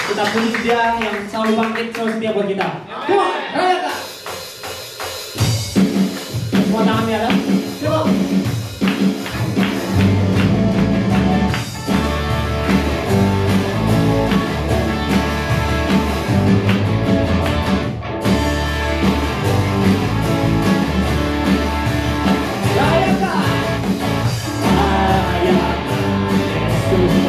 Kita puji dia yang selalu bangkit, selalu setia buat kita. Come on, rayakan. Semua tangannya ada. Coba. Yesus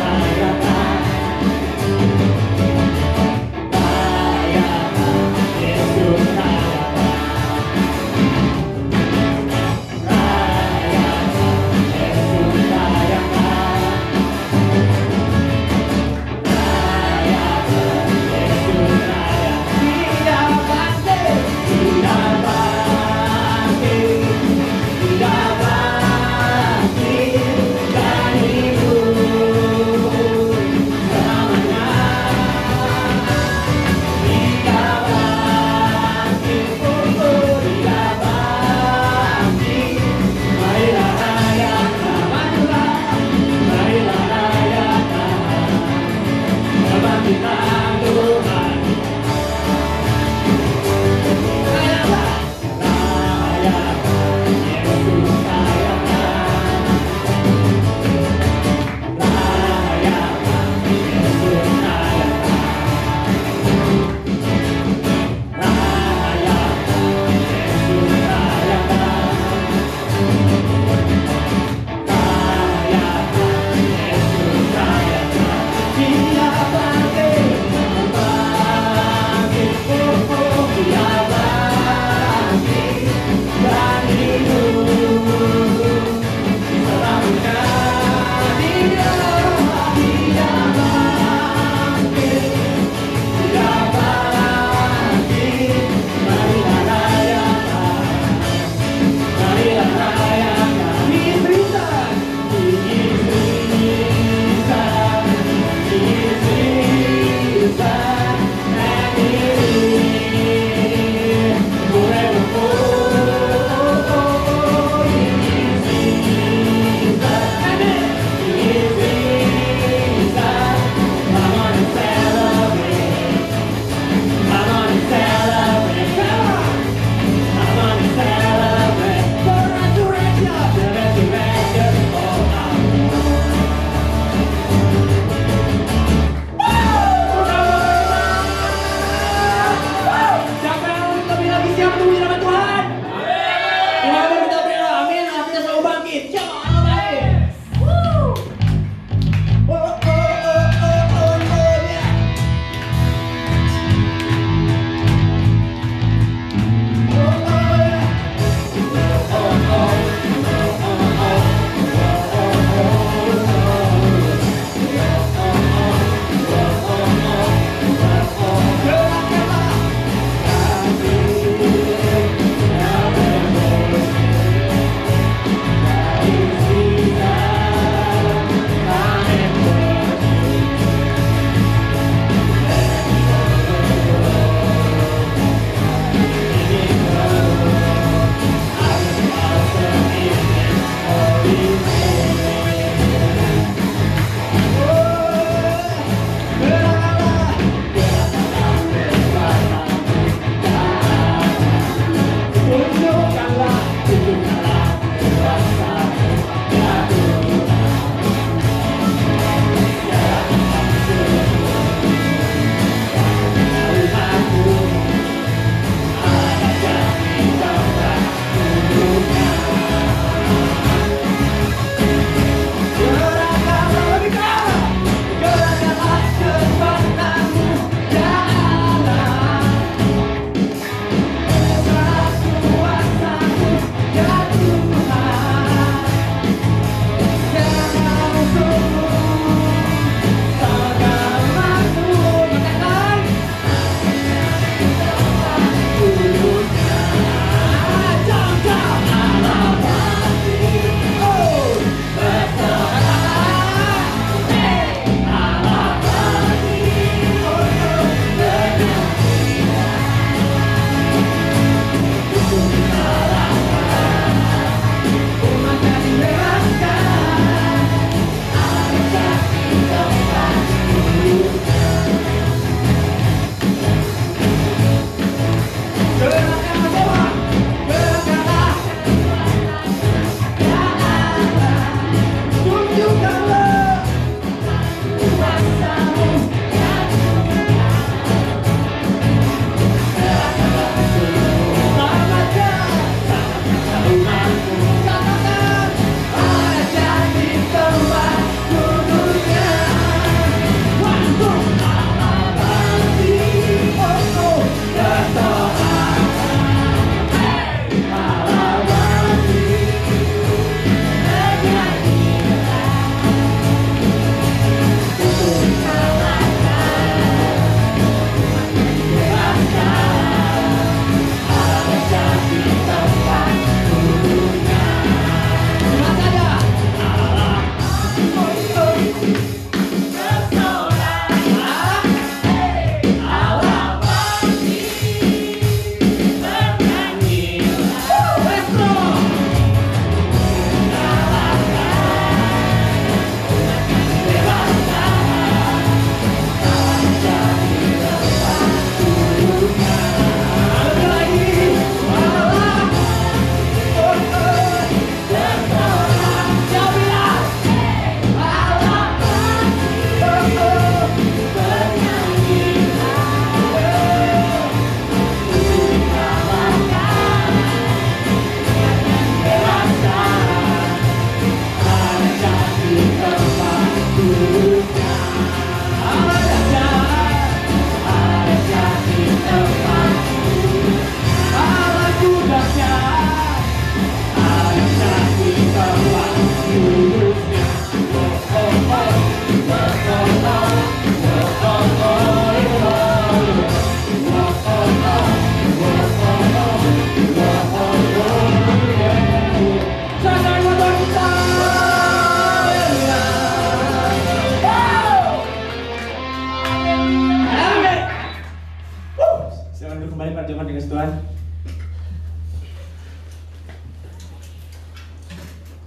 jemaat dengan Tuhan.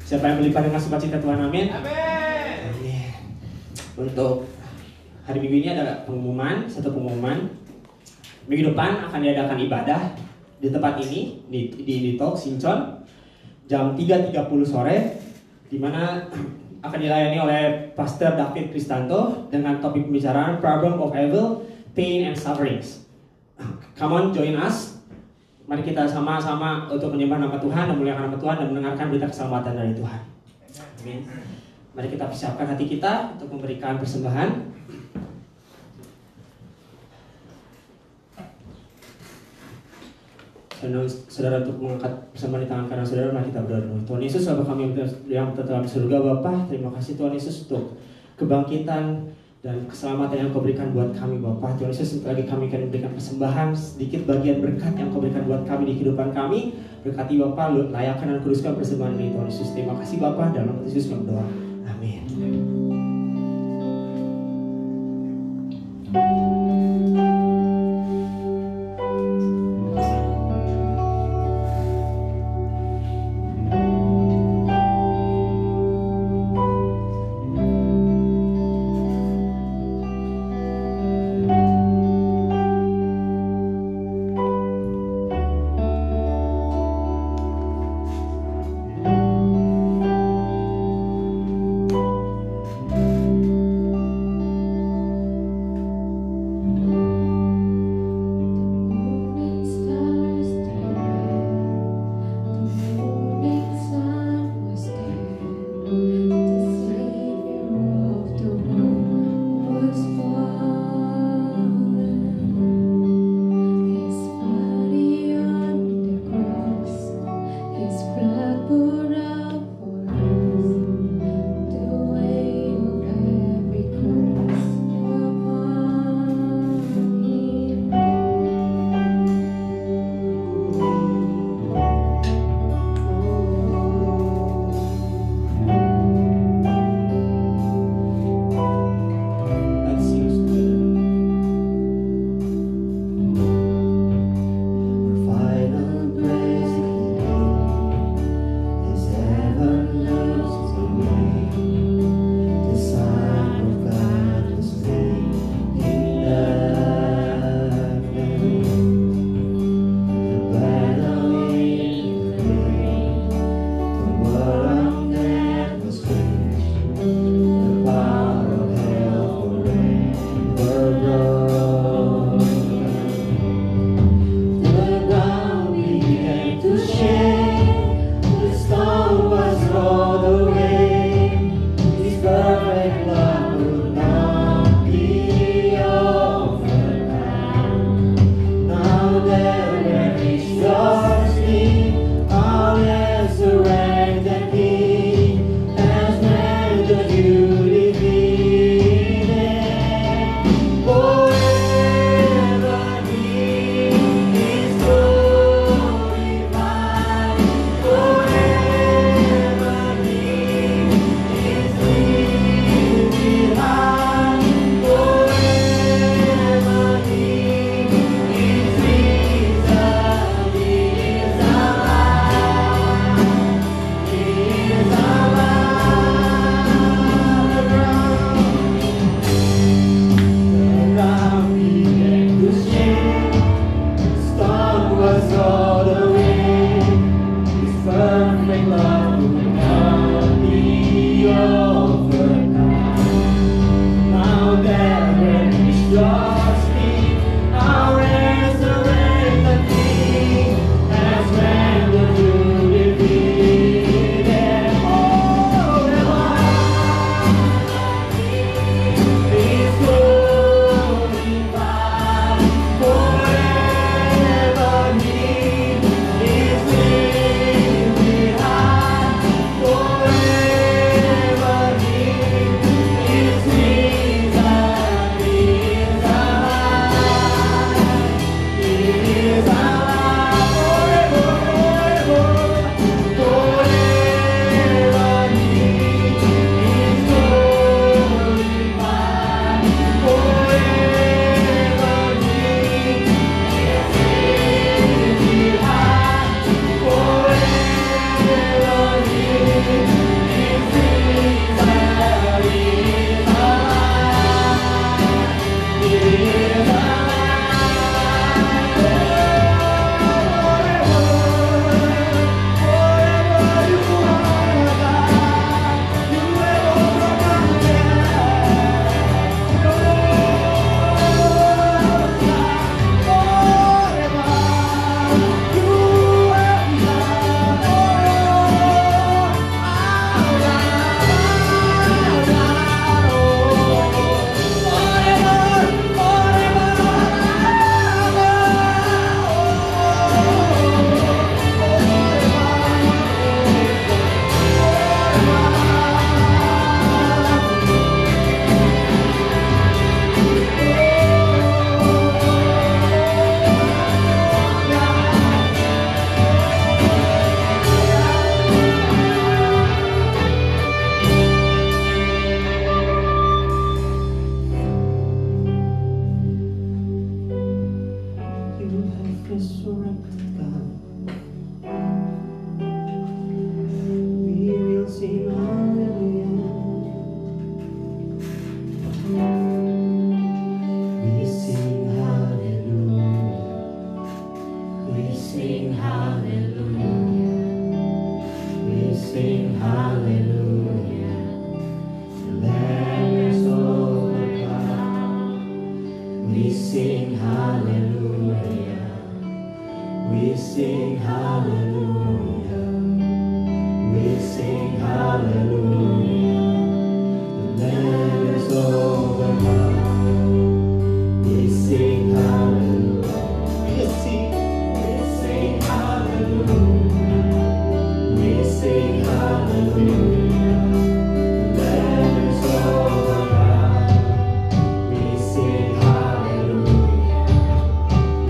Siapa yang melimpah dengan sukacita Tuhan, amin. Amin. Untuk hari Minggu ini ada satu pengumuman. Minggu depan akan diadakan ibadah di tempat ini di Talk Sincon jam 3.30 sore, di mana akan dilayani oleh Pastor David Kristanto dengan topik pembicaraan Problem of Evil, Pain and Sufferings. Come on, join us. Mari kita sama-sama untuk menyembah nama Tuhan dan memuliakan nama Tuhan dan mendengarkan berita keselamatan dari Tuhan. Amin. Mari kita persiapkan hati kita untuk memberikan persembahan. Saudara untuk mengangkat persembahan di tangan kanan saudara, mari kita berdoa dulu. Tuhan Yesus, Bapa kami yang dalam surga, Bapa, terima kasih Tuhan Yesus untuk kebangkitan dan keselamatan yang Kau berikan buat kami, Bapa. Tuhan Yesus, untuk lagi kami akan memberikan persembahan sedikit bagian berkat yang Kau berikan buat kami di kehidupan kami. Berkati Bapa, layakkan dan kuduskan persembahan ini, Tuhan Yesus. Terima kasih Bapa, dalam nama Yesus kami berdoa. Amin. We sing hallelujah. We sing hallelujah. We sing hallelujah. The Lamb is overcome. We sing hallelujah. We sing hallelujah. We sing hallelujah. The Lamb is overcome. We sing hallelujah.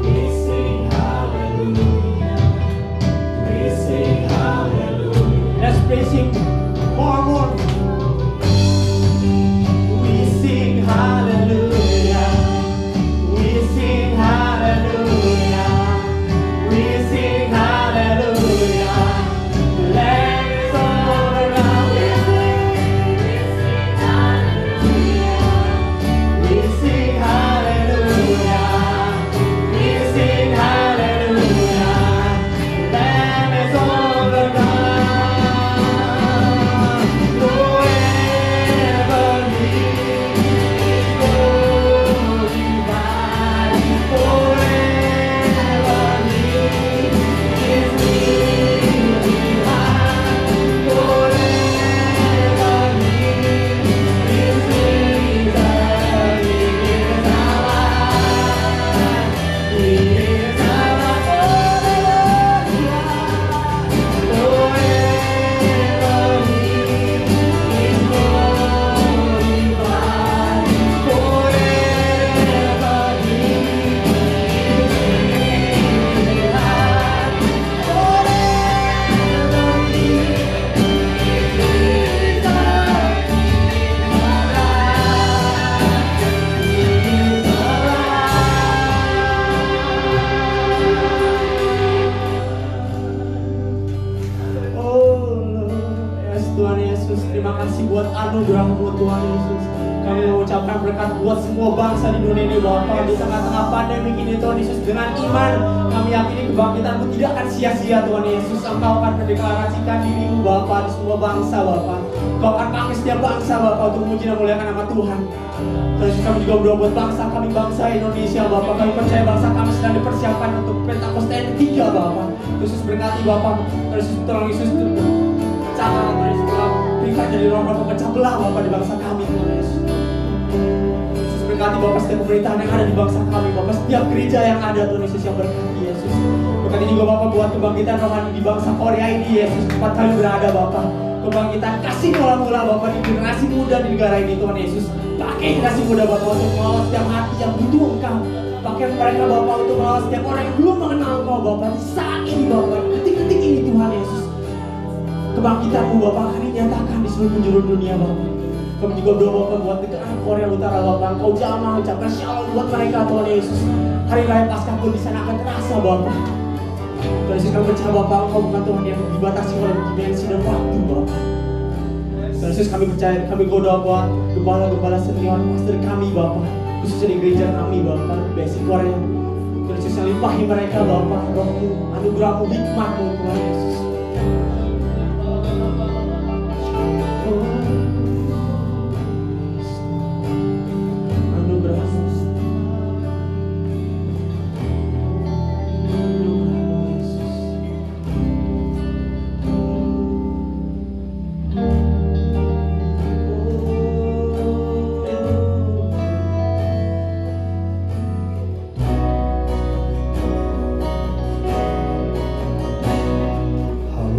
We sing hallelujah. We sing hallelujah. Let's praise Him more. We sing hallelujah. We sing hallelujah. We sing hallelujah. The Lamb is overcome. We sing hallelujah. We sing hallelujah. The Lamb is overcome. Forever He is glorified. Forever He is lifted high. Forever He is lifted. He is alive. He is alive. Forever He is glorified. Forever He Yes, Tuhan Yesus, terima kasih buat anugerah-Mu Tuhan Yesus. Kami mengucapkan berkat buat semua bangsa di dunia ini Bapa. Di tengah-tengah pandemi ini Tuhan Yesus, dengan iman kami yakini kebangkitan-Mu tidak akan sia-sia Tuhan Yesus. Engkau akan mendeklarasikan diri-Mu Bapa di semua bangsa Bapa. Engkau akan pakai setiap bangsa Bapa untuk memuji dan memuliakan nama Tuhan. Tuhan Yesus, kami juga berdoa buat bangsa kami, bangsa Indonesia Bapa. Kami percaya bangsa kami sedang dipersiapkan untuk Pentakosta yang ketiga Bapa. Yesus berkati Bapa. Tuhan Yesus, tolong Yesus pecahkan Tuhan Yesus, berikan jadi roh-roh pemecah belah Bapa di bangsa kami Tuhan Yesus. Yesus berkati Bapa setiap pemerintahan yang ada di bangsa kami Bapa, setiap gereja yang ada Tuhan Yesus yang berkati Yesus. Berkati juga Bapa buat kebangkitan rohani di bangsa Korea ini Yesus, tempat kami berada Bapa. Kebangkitan kasih mula-mula Bapa di generasi muda di negara ini Tuhan Yesus. Pakai generasi muda Bapa untuk mengawal setiap hati yang butuh Engkau. Pakai mereka Bapa untuk mengawal setiap orang yang belum mengenal Engkau Bapa. Di saat ini Bapa, detik-detik ini Tuhan Yesus, kebangkitan-Mu Bapa akan dinyatakan di seluruh penjuru dunia Bapa. Kami juga berdoa Bapa buat negara Korea Utara Bapa. Engkau jamah ucapkan shalom buat mereka Tuhan Yesus. Hari Raya Paskah pun di sana akan terasa Bapa. Tuhan Yesus, kami percaya Bapa Engkau bukan Tuhan yang dibatasi oleh dimensi dan waktu Bapa. Tuhan Yesus, kami percaya, kami berdoa buat gembala-gembala senior pastor kami Bapa, khususnya di gereja kami Bapa, basic Korea. Tuhan Yesus, yang limpahi mereka Bapa, roh-Mu, anugerah-Mu, hikmat-Mu Tuhan Yesus.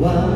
Wow.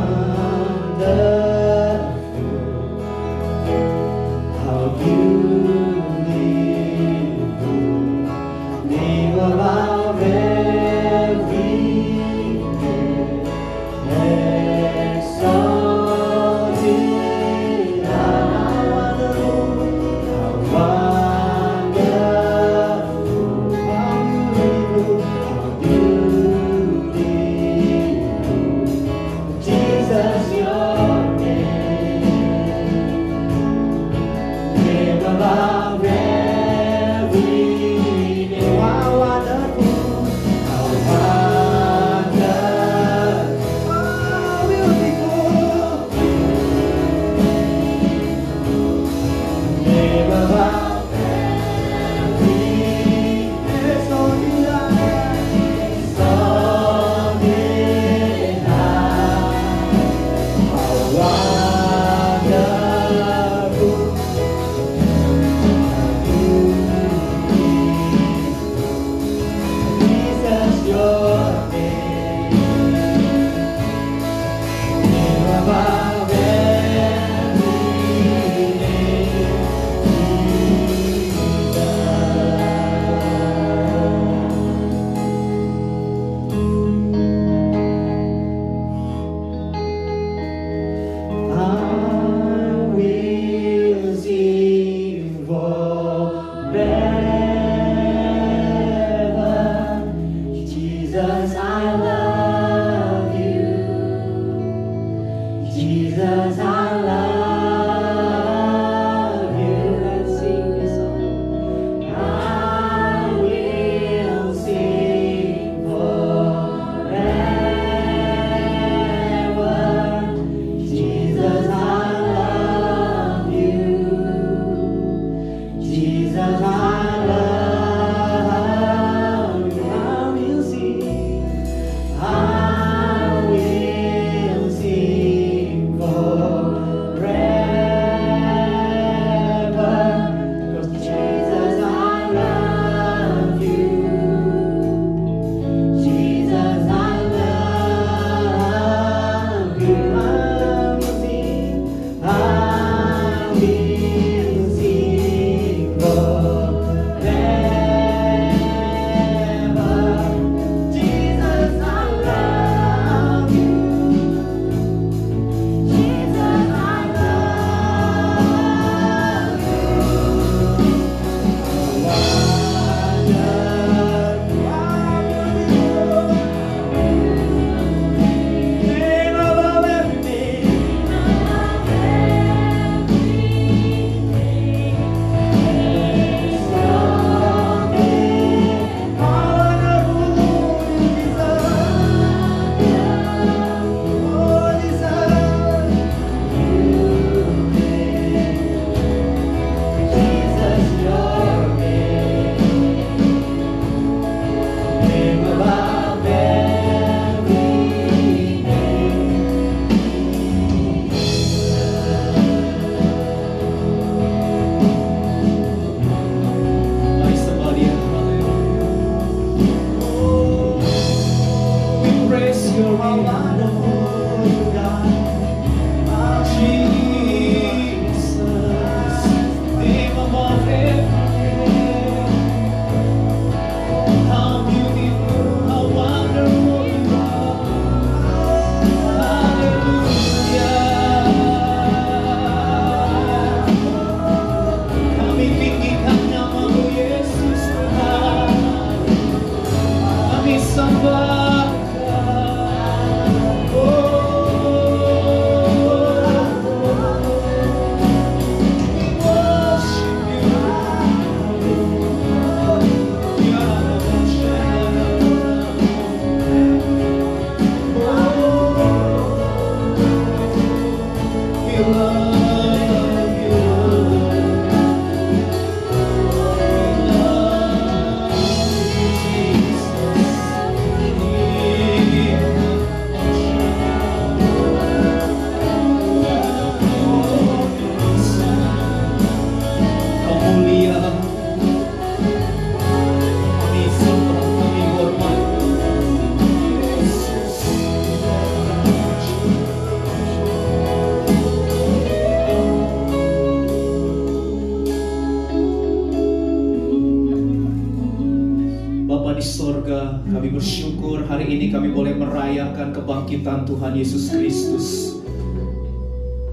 di sorga, kami bersyukur hari ini kami boleh merayakan kebangkitan Tuhan Yesus Kristus.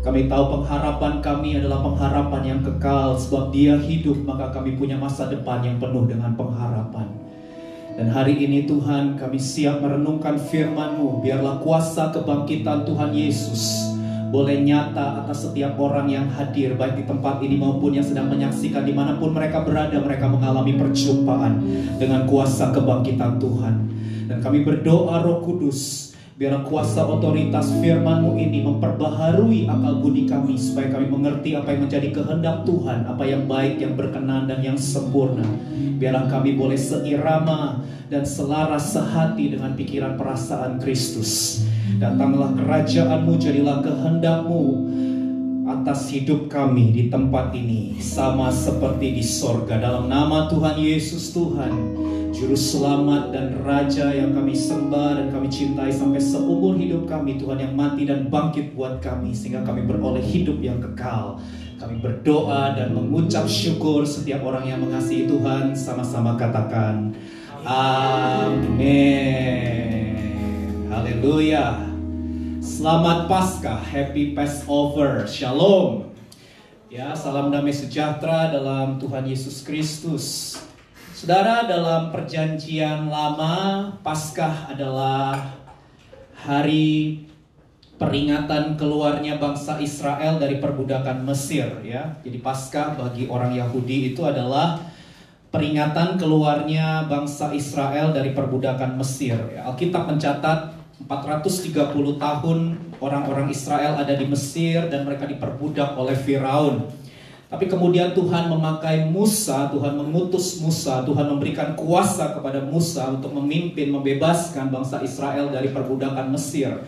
Kami tahu pengharapan kami adalah pengharapan yang kekal. Sebab Dia hidup, maka kami punya masa depan yang penuh dengan pengharapan. Dan hari ini Tuhan, kami siap merenungkan firman-Mu. Biarlah kuasa kebangkitan Tuhan Yesus boleh nyata atas setiap orang yang hadir, baik di tempat ini maupun yang sedang menyaksikan. Dimanapun mereka berada, mereka mengalami perjumpaan dengan kuasa kebangkitan Tuhan. Dan kami berdoa Roh Kudus, biarlah kuasa otoritas firman-Mu ini memperbaharui akal budi kami, supaya kami mengerti apa yang menjadi kehendak Tuhan, apa yang baik, yang berkenan, dan yang sempurna. Biarlah kami boleh seirama dan selaras sehati dengan pikiran perasaan Kristus. Datanglah kerajaan-Mu, jadilah kehendak-Mu atas hidup kami di tempat ini, sama seperti di sorga. Dalam nama Tuhan Yesus, Tuhan Juru Selamat dan Raja yang kami sembah dan kami cintai sampai seumur hidup kami, Tuhan yang mati dan bangkit buat kami, sehingga kami beroleh hidup yang kekal. Kami berdoa dan mengucap syukur. Setiap orang yang mengasihi Tuhan sama-sama katakan amin. Haleluya. Selamat Paskah, Happy Passover, Shalom. Ya, salam damai sejahtera dalam Tuhan Yesus Kristus. Saudara, dalam perjanjian lama, Paskah adalah hari peringatan keluarnya bangsa Israel dari perbudakan Mesir, ya. Jadi Paskah bagi orang Yahudi itu adalah peringatan keluarnya bangsa Israel dari perbudakan Mesir. Alkitab mencatat 430 tahun orang-orang Israel ada di Mesir dan mereka diperbudak oleh Firaun. Tapi kemudian Tuhan memakai Musa, Tuhan mengutus Musa, Tuhan memberikan kuasa kepada Musa untuk memimpin, membebaskan bangsa Israel dari perbudakan Mesir.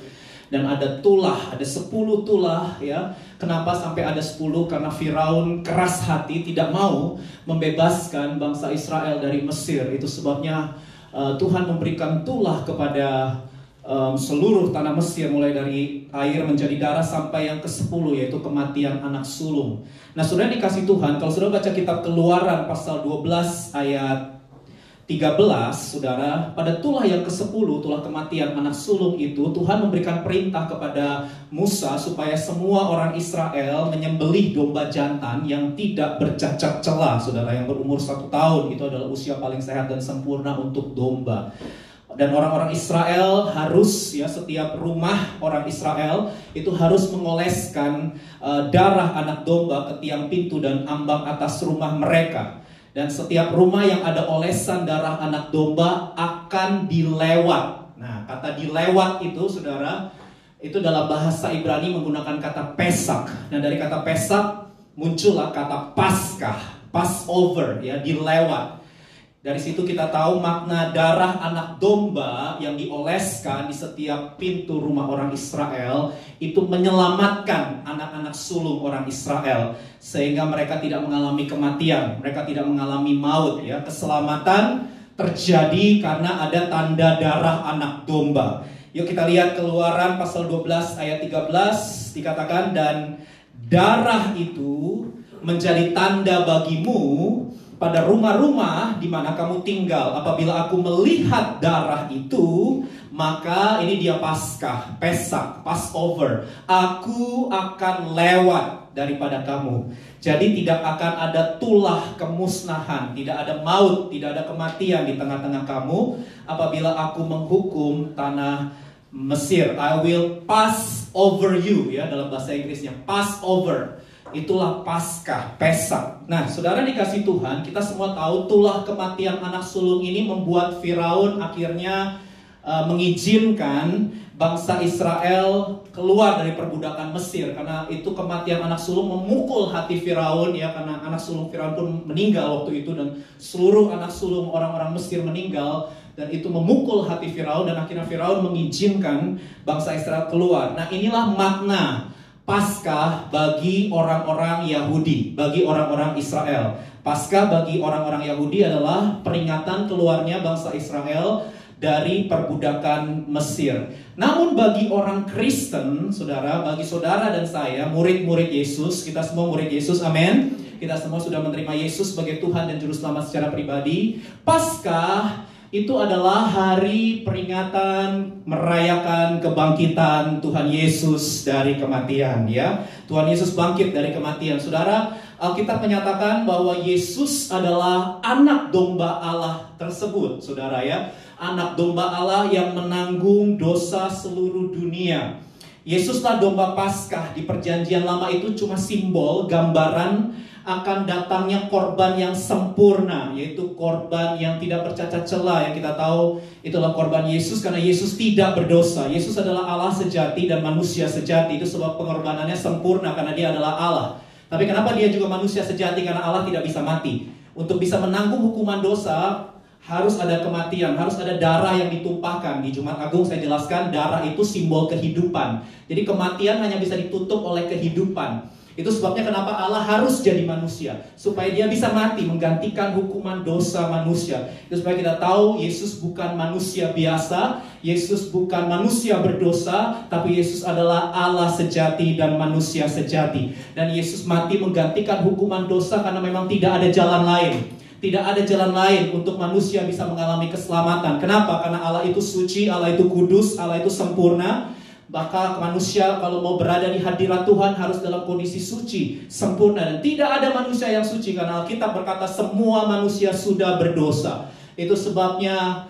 Dan ada tulah, ada 10 tulah, ya. Kenapa sampai ada 10? Karena Firaun keras hati, tidak mau membebaskan bangsa Israel dari Mesir. Itu sebabnya Tuhan memberikan tulah kepada seluruh tanah Mesir, mulai dari air menjadi darah sampai yang ke-10, yaitu kematian anak sulung. Nah, saudara dikasih Tuhan, kalau saudara baca kitab Keluaran pasal 12 ayat 13, saudara, pada tulah yang ke-10, tulah kematian anak sulung itu, Tuhan memberikan perintah kepada Musa supaya semua orang Israel menyembelih domba jantan yang tidak bercacat celah, saudara, yang berumur 1 tahun. Itu adalah usia paling sehat dan sempurna untuk domba. Dan orang-orang Israel harus, ya, setiap rumah orang Israel itu harus mengoleskan darah anak domba ke tiang pintu dan ambang atas rumah mereka. Dan setiap rumah yang ada olesan darah anak domba akan dilewat. Nah, kata dilewat itu, saudara, itu dalam bahasa Ibrani menggunakan kata pesak. Nah, dari kata pesak muncullah kata Paskah, Passover, ya, dilewat. Dari situ kita tahu makna darah anak domba yang dioleskan di setiap pintu rumah orang Israel itu menyelamatkan anak-anak sulung orang Israel, sehingga mereka tidak mengalami kematian, mereka tidak mengalami maut, ya. Keselamatan terjadi karena ada tanda darah anak domba. Yuk kita lihat Keluaran pasal 12 ayat 13, dikatakan, dan darah itu menjadi tanda bagimu pada rumah-rumah di mana kamu tinggal. Apabila aku melihat darah itu, maka ini dia Paskah, Pesak, Passover. Aku akan lewat daripada kamu. Jadi tidak akan ada tulah kemusnahan, tidak ada maut, tidak ada kematian di tengah-tengah kamu apabila aku menghukum tanah Mesir. I will pass over you, ya, dalam bahasa Inggrisnya pass over. Itulah Paskah, Pesak. Nah, saudara dikasih Tuhan, kita semua tahu tulah kematian anak sulung ini membuat Firaun akhirnya mengizinkan bangsa Israel keluar dari perbudakan Mesir. Karena itu kematian anak sulung memukul hati Firaun, ya, karena anak sulung Firaun pun meninggal waktu itu, dan seluruh anak sulung orang-orang Mesir meninggal. Dan itu memukul hati Firaun, dan akhirnya Firaun mengizinkan bangsa Israel keluar. Nah, inilah makna Paskah bagi orang-orang Yahudi, bagi orang-orang Israel. Paskah bagi orang-orang Yahudi adalah peringatan keluarnya bangsa Israel dari perbudakan Mesir. Namun bagi orang Kristen, saudara, bagi saudara dan saya, murid-murid Yesus, kita semua murid Yesus, amin. Kita semua sudah menerima Yesus sebagai Tuhan dan Juru Selamat secara pribadi. Paskah itu adalah hari peringatan merayakan kebangkitan Tuhan Yesus dari kematian, ya. Tuhan Yesus bangkit dari kematian. Saudara, Alkitab menyatakan bahwa Yesus adalah anak domba Allah tersebut, saudara, ya. Anak domba Allah yang menanggung dosa seluruh dunia. Yesuslah domba Paskah. Di perjanjian lama itu cuma simbol, gambaran akan datangnya korban yang sempurna, yaitu korban yang tidak bercacat celah. Yang kita tahu itulah korban Yesus, karena Yesus tidak berdosa. Yesus adalah Allah sejati dan manusia sejati. Itu sebab pengorbanannya sempurna, karena dia adalah Allah. Tapi kenapa dia juga manusia sejati? Karena Allah tidak bisa mati. Untuk bisa menanggung hukuman dosa, harus ada kematian, harus ada darah yang ditumpahkan. Di Jumat Agung saya jelaskan, darah itu simbol kehidupan. Jadi kematian hanya bisa ditutup oleh kehidupan. Itu sebabnya kenapa Allah harus jadi manusia, supaya dia bisa mati menggantikan hukuman dosa manusia. Itu supaya kita tahu Yesus bukan manusia biasa, Yesus bukan manusia berdosa, tapi Yesus adalah Allah sejati dan manusia sejati. Dan Yesus mati menggantikan hukuman dosa karena memang tidak ada jalan lain. Tidak ada jalan lain untuk manusia bisa mengalami keselamatan. Kenapa? Karena Allah itu suci, Allah itu kudus, Allah itu sempurna. Maka manusia kalau mau berada di hadirat Tuhan harus dalam kondisi suci, sempurna. Dan tidak ada manusia yang suci, karena Alkitab berkata semua manusia sudah berdosa. Itu sebabnya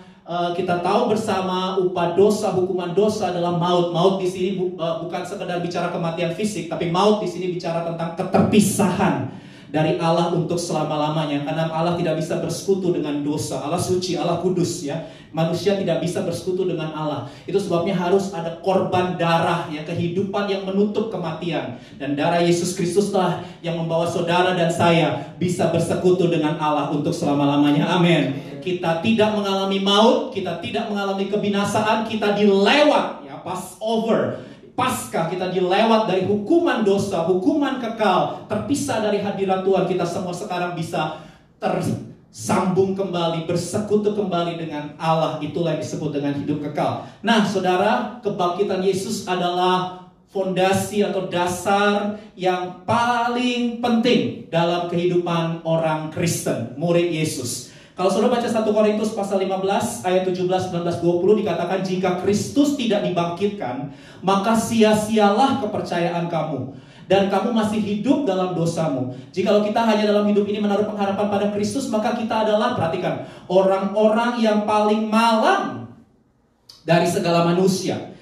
kita tahu bersama upah dosa, hukuman dosa adalah maut. Maut di sini bukan sekedar bicara kematian fisik, tapi maut di sini bicara tentang keterpisahan dari Allah untuk selama-lamanya. Karena Allah tidak bisa bersekutu dengan dosa. Allah suci, Allah kudus, ya. Manusia tidak bisa bersekutu dengan Allah. Itu sebabnya harus ada korban darah, ya, kehidupan yang menutup kematian. Dan darah Yesus Kristuslah yang membawa saudara dan saya bisa bersekutu dengan Allah untuk selama-lamanya. Amin. Kita tidak mengalami maut, kita tidak mengalami kebinasaan, kita dilewat, ya, Passover. Paskah, kita dilewat dari hukuman dosa, hukuman kekal, terpisah dari hadirat Tuhan. Kita semua sekarang bisa tersambung kembali, bersekutu kembali dengan Allah. Itulah yang disebut dengan hidup kekal. Nah, saudara, kebangkitan Yesus adalah fondasi atau dasar yang paling penting dalam kehidupan orang Kristen, murid Yesus. Kalau saudara baca 1 Korintus pasal 15 ayat 17, 19, 20 dikatakan, jika Kristus tidak dibangkitkan, maka sia-sialah kepercayaan kamu, dan kamu masih hidup dalam dosamu. Jikalau kita hanya dalam hidup ini menaruh pengharapan pada Kristus, maka kita adalah, perhatikan, orang-orang yang paling malang dari segala manusia.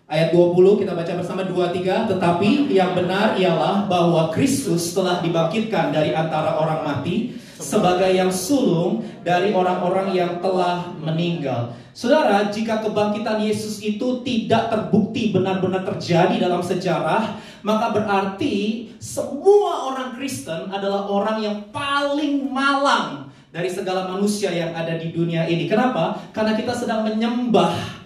Ayat 20 kita baca bersama 2-3. Tetapi yang benar ialah bahwa Kristus telah dibangkitkan dari antara orang mati sebagai yang sulung dari orang-orang yang telah meninggal. Saudara, jika kebangkitan Yesus itu tidak terbukti benar-benar terjadi dalam sejarah, maka berarti semua orang Kristen adalah orang yang paling malang dari segala manusia yang ada di dunia ini. Kenapa? Karena kita sedang menyembah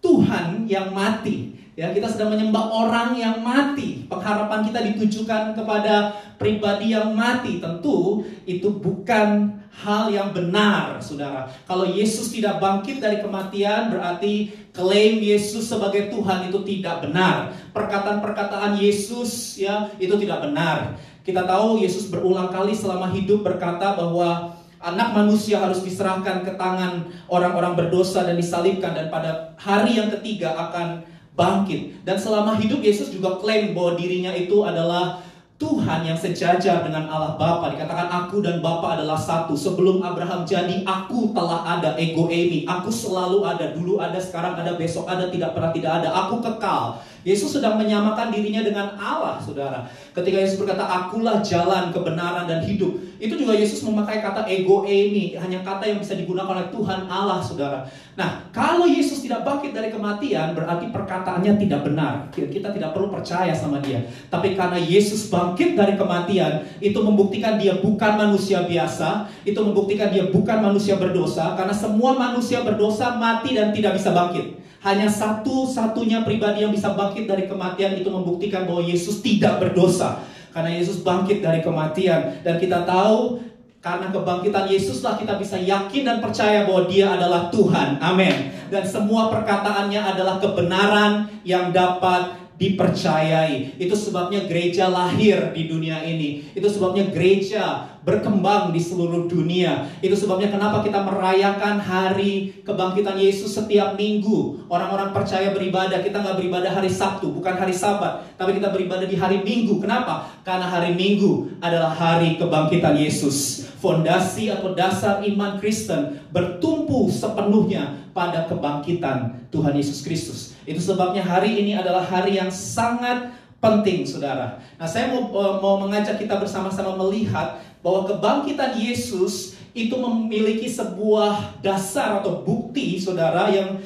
Tuhan yang mati. Ya, kita sedang menyembah orang yang mati. Pengharapan kita ditujukan kepada pribadi yang mati. Tentu itu bukan hal yang benar, saudara. Kalau Yesus tidak bangkit dari kematian, berarti klaim Yesus sebagai Tuhan itu tidak benar. Perkataan-perkataan Yesus, ya, itu tidak benar. Kita tahu Yesus berulang kali selama hidup berkata bahwa Anak manusia harus diserahkan ke tangan orang-orang berdosa dan disalibkan, dan pada hari yang ketiga akan bangkit. Dan selama hidup Yesus juga klaim bahwa dirinya itu adalah Tuhan yang sejajar dengan Allah Bapa. Dikatakan aku dan Bapa adalah satu. Sebelum Abraham jadi, aku telah ada, ego eimi. Aku selalu ada, dulu ada, sekarang ada, besok ada, tidak pernah tidak ada. Aku kekal. Yesus sedang menyamakan dirinya dengan Allah, saudara. Ketika Yesus berkata, akulah jalan, kebenaran, dan hidup. Itu juga Yesus memakai kata ego eimi. Hanya kata yang bisa digunakan oleh Tuhan Allah, saudara. Nah, kalau Yesus tidak bangkit dari kematian, berarti perkataannya tidak benar. Kita tidak perlu percaya sama dia. Tapi karena Yesus bangkit dari kematian, itu membuktikan dia bukan manusia biasa. Itu membuktikan dia bukan manusia berdosa. Karena semua manusia berdosa mati dan tidak bisa bangkit. Hanya satu-satunya pribadi yang bisa bangkit dari kematian, itu membuktikan bahwa Yesus tidak berdosa. Karena Yesus bangkit dari kematian. Dan kita tahu, karena kebangkitan Yesuslah kita bisa yakin dan percaya bahwa dia adalah Tuhan. Amin. Dan semua perkataannya adalah kebenaran yang dapat dipercayai. Itu sebabnya gereja lahir di dunia ini. Itu sebabnya gereja berkembang di seluruh dunia. Itu sebabnya kenapa kita merayakan hari kebangkitan Yesus setiap minggu. Orang-orang percaya beribadah, kita nggak beribadah hari Sabtu, bukan hari Sabat, tapi kita beribadah di hari Minggu. Kenapa? Karena hari Minggu adalah hari kebangkitan Yesus. Fondasi atau dasar iman Kristen bertumpu sepenuhnya pada kebangkitan Tuhan Yesus Kristus. Itu sebabnya hari ini adalah hari yang sangat penting, saudara. Nah, saya mau mengajak kita bersama-sama melihat bahwa kebangkitan Yesus itu memiliki sebuah dasar atau bukti, saudara, yang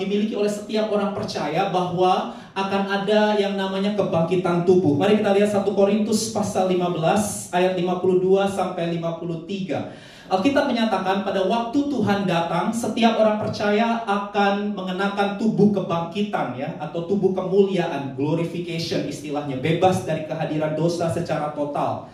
dimiliki oleh setiap orang percaya bahwa akan ada yang namanya kebangkitan tubuh. Mari kita lihat 1 Korintus pasal 15 ayat 52 sampai 53. Alkitab menyatakan pada waktu Tuhan datang, setiap orang percaya akan mengenakan tubuh kebangkitan, ya, atau tubuh kemuliaan, glorification istilahnya, bebas dari kehadiran dosa secara total.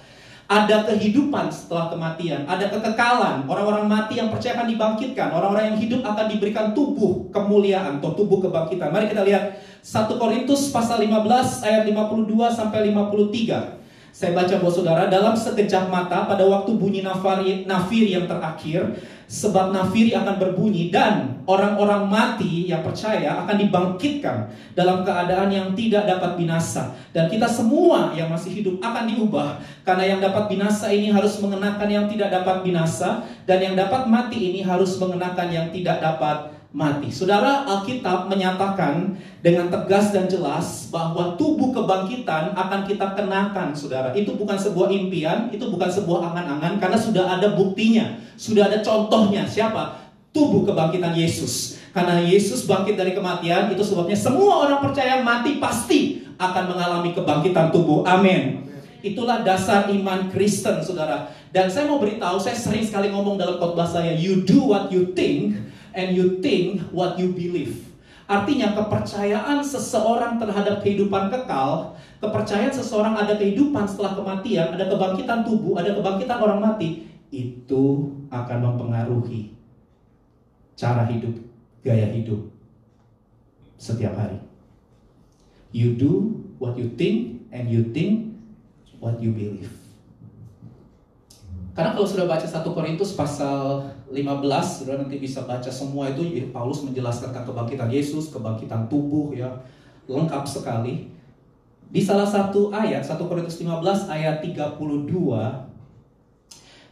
Ada kehidupan setelah kematian, ada kekekalan. Orang-orang mati yang percaya akan dibangkitkan, orang-orang yang hidup akan diberikan tubuh kemuliaan atau tubuh kebangkitan. Mari kita lihat 1 Korintus pasal 15 ayat 52 sampai 53. Saya baca buat saudara, dalam sekejap mata pada waktu bunyi nafiri yang terakhir, sebab nafiri akan berbunyi dan orang-orang mati yang percaya akan dibangkitkan dalam keadaan yang tidak dapat binasa. Dan kita semua yang masih hidup akan diubah, karena yang dapat binasa ini harus mengenakan yang tidak dapat binasa, dan yang dapat mati ini harus mengenakan yang tidak dapat mati. Saudara, Alkitab menyatakan dengan tegas dan jelas bahwa tubuh kebangkitan akan kita kenakan, saudara. Itu bukan sebuah impian, itu bukan sebuah angan-angan, karena sudah ada buktinya, sudah ada contohnya. Siapa? Tubuh kebangkitan Yesus. Karena Yesus bangkit dari kematian, itu sebabnya semua orang percaya mati pasti akan mengalami kebangkitan tubuh. Amin. Itulah dasar iman Kristen, saudara. Dan saya mau beritahu, saya sering sekali ngomong dalam khotbah saya, you do what you think and you think what you believe. Artinya kepercayaan seseorang terhadap kehidupan kekal, kepercayaan seseorang ada kehidupan setelah kematian, ada kebangkitan tubuh, ada kebangkitan orang mati, itu akan mempengaruhi cara hidup, gaya hidup setiap hari. You do what you think and you think what you believe. Karena kalau sudah baca 1 Korintus pasal 15, sudah nanti bisa baca semua itu. Paulus menjelaskan tentang kebangkitan Yesus, kebangkitan tubuh, ya, lengkap sekali. Di salah satu ayat, 1 Korintus 15 ayat 32,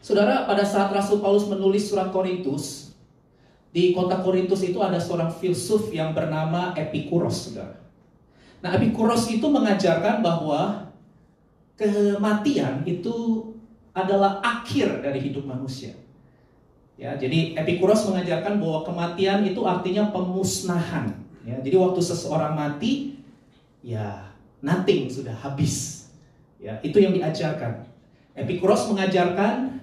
saudara, pada saat Rasul Paulus menulis surat Korintus, di kota Korintus itu ada seorang filsuf yang bernama Epikuros, saudara. Nah, Epikuros itu mengajarkan bahwa kematian itu adalah akhir dari hidup manusia. Ya, jadi Epikuros mengajarkan bahwa kematian itu artinya pemusnahan. Ya, jadi waktu seseorang mati, ya nothing, sudah habis. Ya, itu yang diajarkan. Epikuros mengajarkan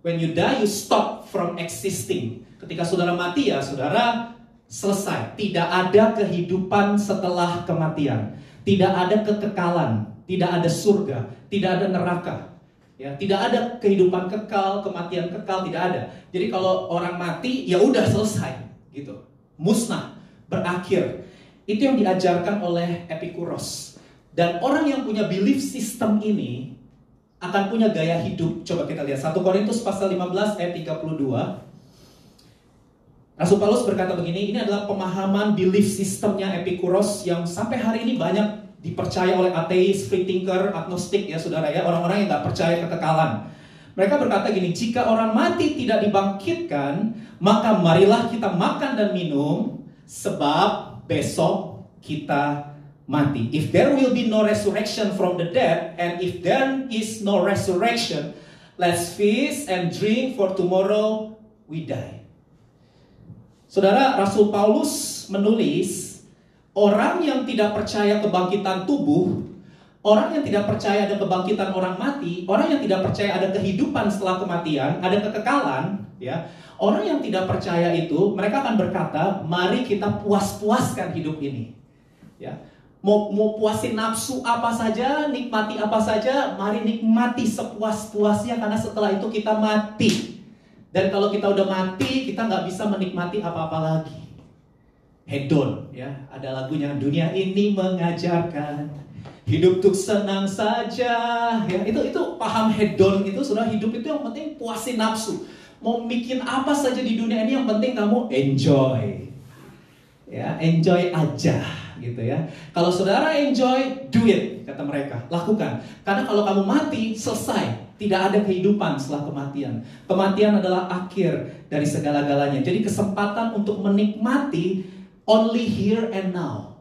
when you die you stop from existing. Ketika saudara mati, ya saudara selesai. Tidak ada kehidupan setelah kematian. Tidak ada kekekalan, tidak ada surga, tidak ada neraka. Ya, tidak ada kehidupan kekal, kematian kekal, tidak ada. Jadi kalau orang mati, ya udah selesai, gitu. Musnah, berakhir. Itu yang diajarkan oleh Epikuros. Dan orang yang punya belief system ini akan punya gaya hidup. Coba kita lihat 1 Korintus pasal 15 ayat 32. Rasul Paulus berkata begini, ini adalah pemahaman belief systemnya Epikuros yang sampai hari ini banyak dipercaya oleh ateis, free thinker, agnostik, ya saudara, ya, orang-orang yang gak percaya kekekalan. Mereka berkata gini, jika orang mati tidak dibangkitkan, maka marilah kita makan dan minum, sebab besok kita mati. If there will be no resurrection from the dead, and if there is no resurrection, let's feast and drink, for tomorrow we die. Saudara, Rasul Paulus menulis, orang yang tidak percaya kebangkitan tubuh, orang yang tidak percaya ada kebangkitan orang mati, orang yang tidak percaya ada kehidupan setelah kematian, ada kekekalan, ya. Orang yang tidak percaya itu, mereka akan berkata, mari kita puas-puaskan hidup ini. Ya. Mau puasin nafsu apa saja, nikmati apa saja, mari nikmati sepuas-puasnya, karena setelah itu kita mati. Dan kalau kita udah mati, kita nggak bisa menikmati apa-apa lagi. Hedon, ya, ada lagunya, dunia ini mengajarkan Hidup untuk senang saja, ya itu paham hedon itu, saudara. Hidup itu yang penting puasin nafsu. Mau bikin apa saja di dunia ini yang penting kamu enjoy, ya enjoy aja, gitu ya. Kalau saudara enjoy, do it, kata mereka, lakukan. Karena kalau kamu mati, selesai. Tidak ada kehidupan setelah kematian. Kematian adalah akhir dari segala-galanya. Jadi kesempatan untuk menikmati only here and now.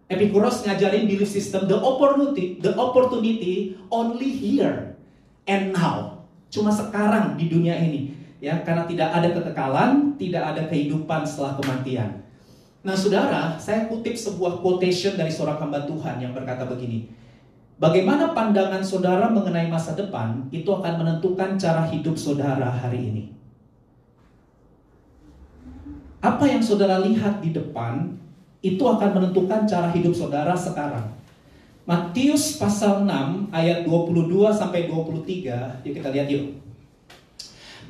Epikuros ngajarin belief system, the opportunity only here and now. Cuma sekarang di dunia ini, ya, karena tidak ada kekekalan, tidak ada kehidupan setelah kematian. Nah, saudara, saya kutip sebuah quotation dari seorang hamba Tuhan yang berkata begini. Bagaimana pandangan saudara mengenai masa depan, itu akan menentukan cara hidup saudara hari ini. Apa yang saudara lihat di depan, itu akan menentukan cara hidup saudara sekarang. Matius pasal 6 ayat 22-23, yuk kita lihat yuk.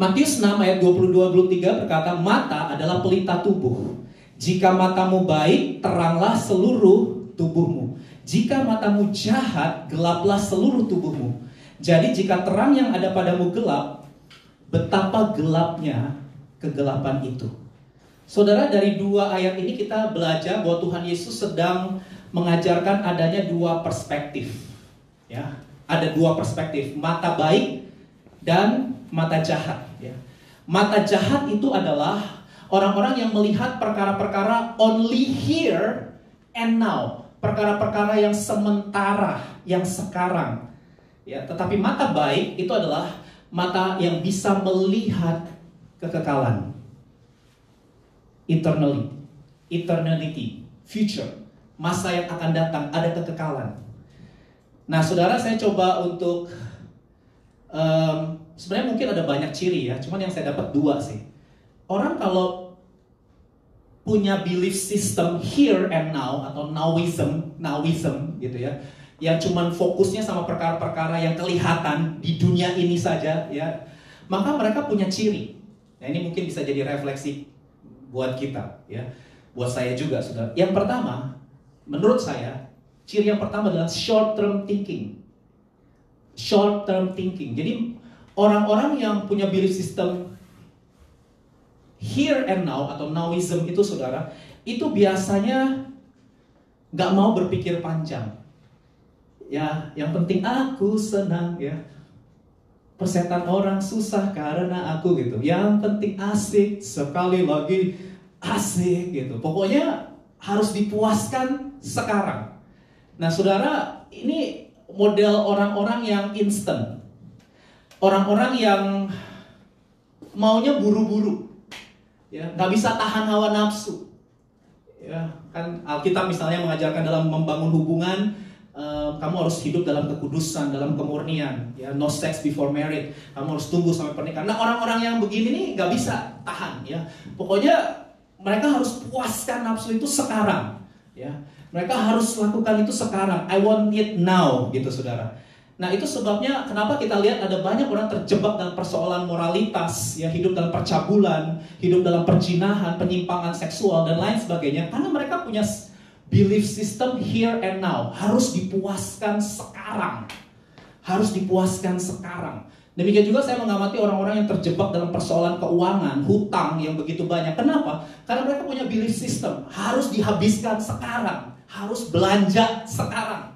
Matius 6 ayat 22-23 berkata, mata adalah pelita tubuh. Jika matamu baik, teranglah seluruh tubuhmu. Jika matamu jahat, gelaplah seluruh tubuhmu. Jadi jika terang yang ada padamu gelap, betapa gelapnya kegelapan itu. Saudara, dari dua ayat ini kita belajar bahwa Tuhan Yesus sedang mengajarkan adanya dua perspektif. Ya, ada dua perspektif, mata baik dan mata jahat. Ya. Mata jahat itu adalah orang-orang yang melihat perkara-perkara only here and now. Perkara-perkara yang sementara, yang sekarang. Ya, tetapi mata baik itu adalah mata yang bisa melihat kekekalan. Eternity, future. Masa yang akan datang, ada kekekalan. Nah, saudara, saya coba untuk sebenarnya mungkin ada banyak ciri ya, cuman yang saya dapat dua sih. Orang kalau punya belief system here and now atau nowism gitu ya, yang cuman fokusnya sama perkara-perkara yang kelihatan di dunia ini saja ya, maka mereka punya ciri. Nah, ini mungkin bisa jadi refleksi buat kita ya, buat saya juga, saudara. Yang pertama, menurut saya, ciri yang pertama adalah short term thinking. Jadi orang-orang yang punya belief system here and now atau nowism itu, saudara, itu biasanya nggak mau berpikir panjang. Ya, yang penting aku senang ya. Persetan orang susah karena aku gitu. Yang penting asik, sekali lagi asik gitu. Pokoknya harus dipuaskan sekarang. Nah, saudara, ini model orang-orang yang instan. Orang-orang yang maunya buru-buru. Ya, nggak bisa tahan hawa nafsu. Ya, kan Alkitab misalnya mengajarkan dalam membangun hubungan, kamu harus hidup dalam kekudusan, dalam kemurnian. Ya, no sex before marriage. Kamu harus tunggu sampai pernikahan. Nah, orang-orang yang begini nih nggak bisa tahan. Ya, pokoknya mereka harus puaskan nafsu itu sekarang. Ya, mereka harus lakukan itu sekarang. I want it now, gitu, saudara. Nah, itu sebabnya kenapa kita lihat ada banyak orang terjebak dalam persoalan moralitas, ya, hidup dalam percabulan, hidup dalam perzinahan, penyimpangan seksual dan lain sebagainya, karena mereka punya belief system here and now, harus dipuaskan sekarang. Harus dipuaskan sekarang. Demikian juga saya mengamati orang-orang yang terjebak dalam persoalan keuangan, hutang yang begitu banyak. Kenapa? Karena mereka punya belief system, harus dihabiskan sekarang, harus belanja sekarang.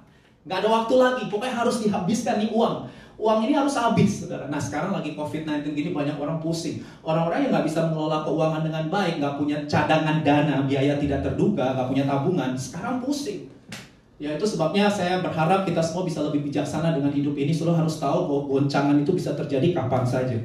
Gak ada waktu lagi, pokoknya harus dihabiskan nih uang. Uang ini harus habis, saudara. Nah, sekarang lagi COVID-19 gini banyak orang pusing. Orang-orang yang gak bisa mengelola keuangan dengan baik, gak punya cadangan dana, biaya tidak terduga, gak punya tabungan, sekarang pusing. Ya, itu sebabnya saya berharap kita semua bisa lebih bijaksana dengan hidup ini. Selalu harus tahu bahwa goncangan itu bisa terjadi kapan saja.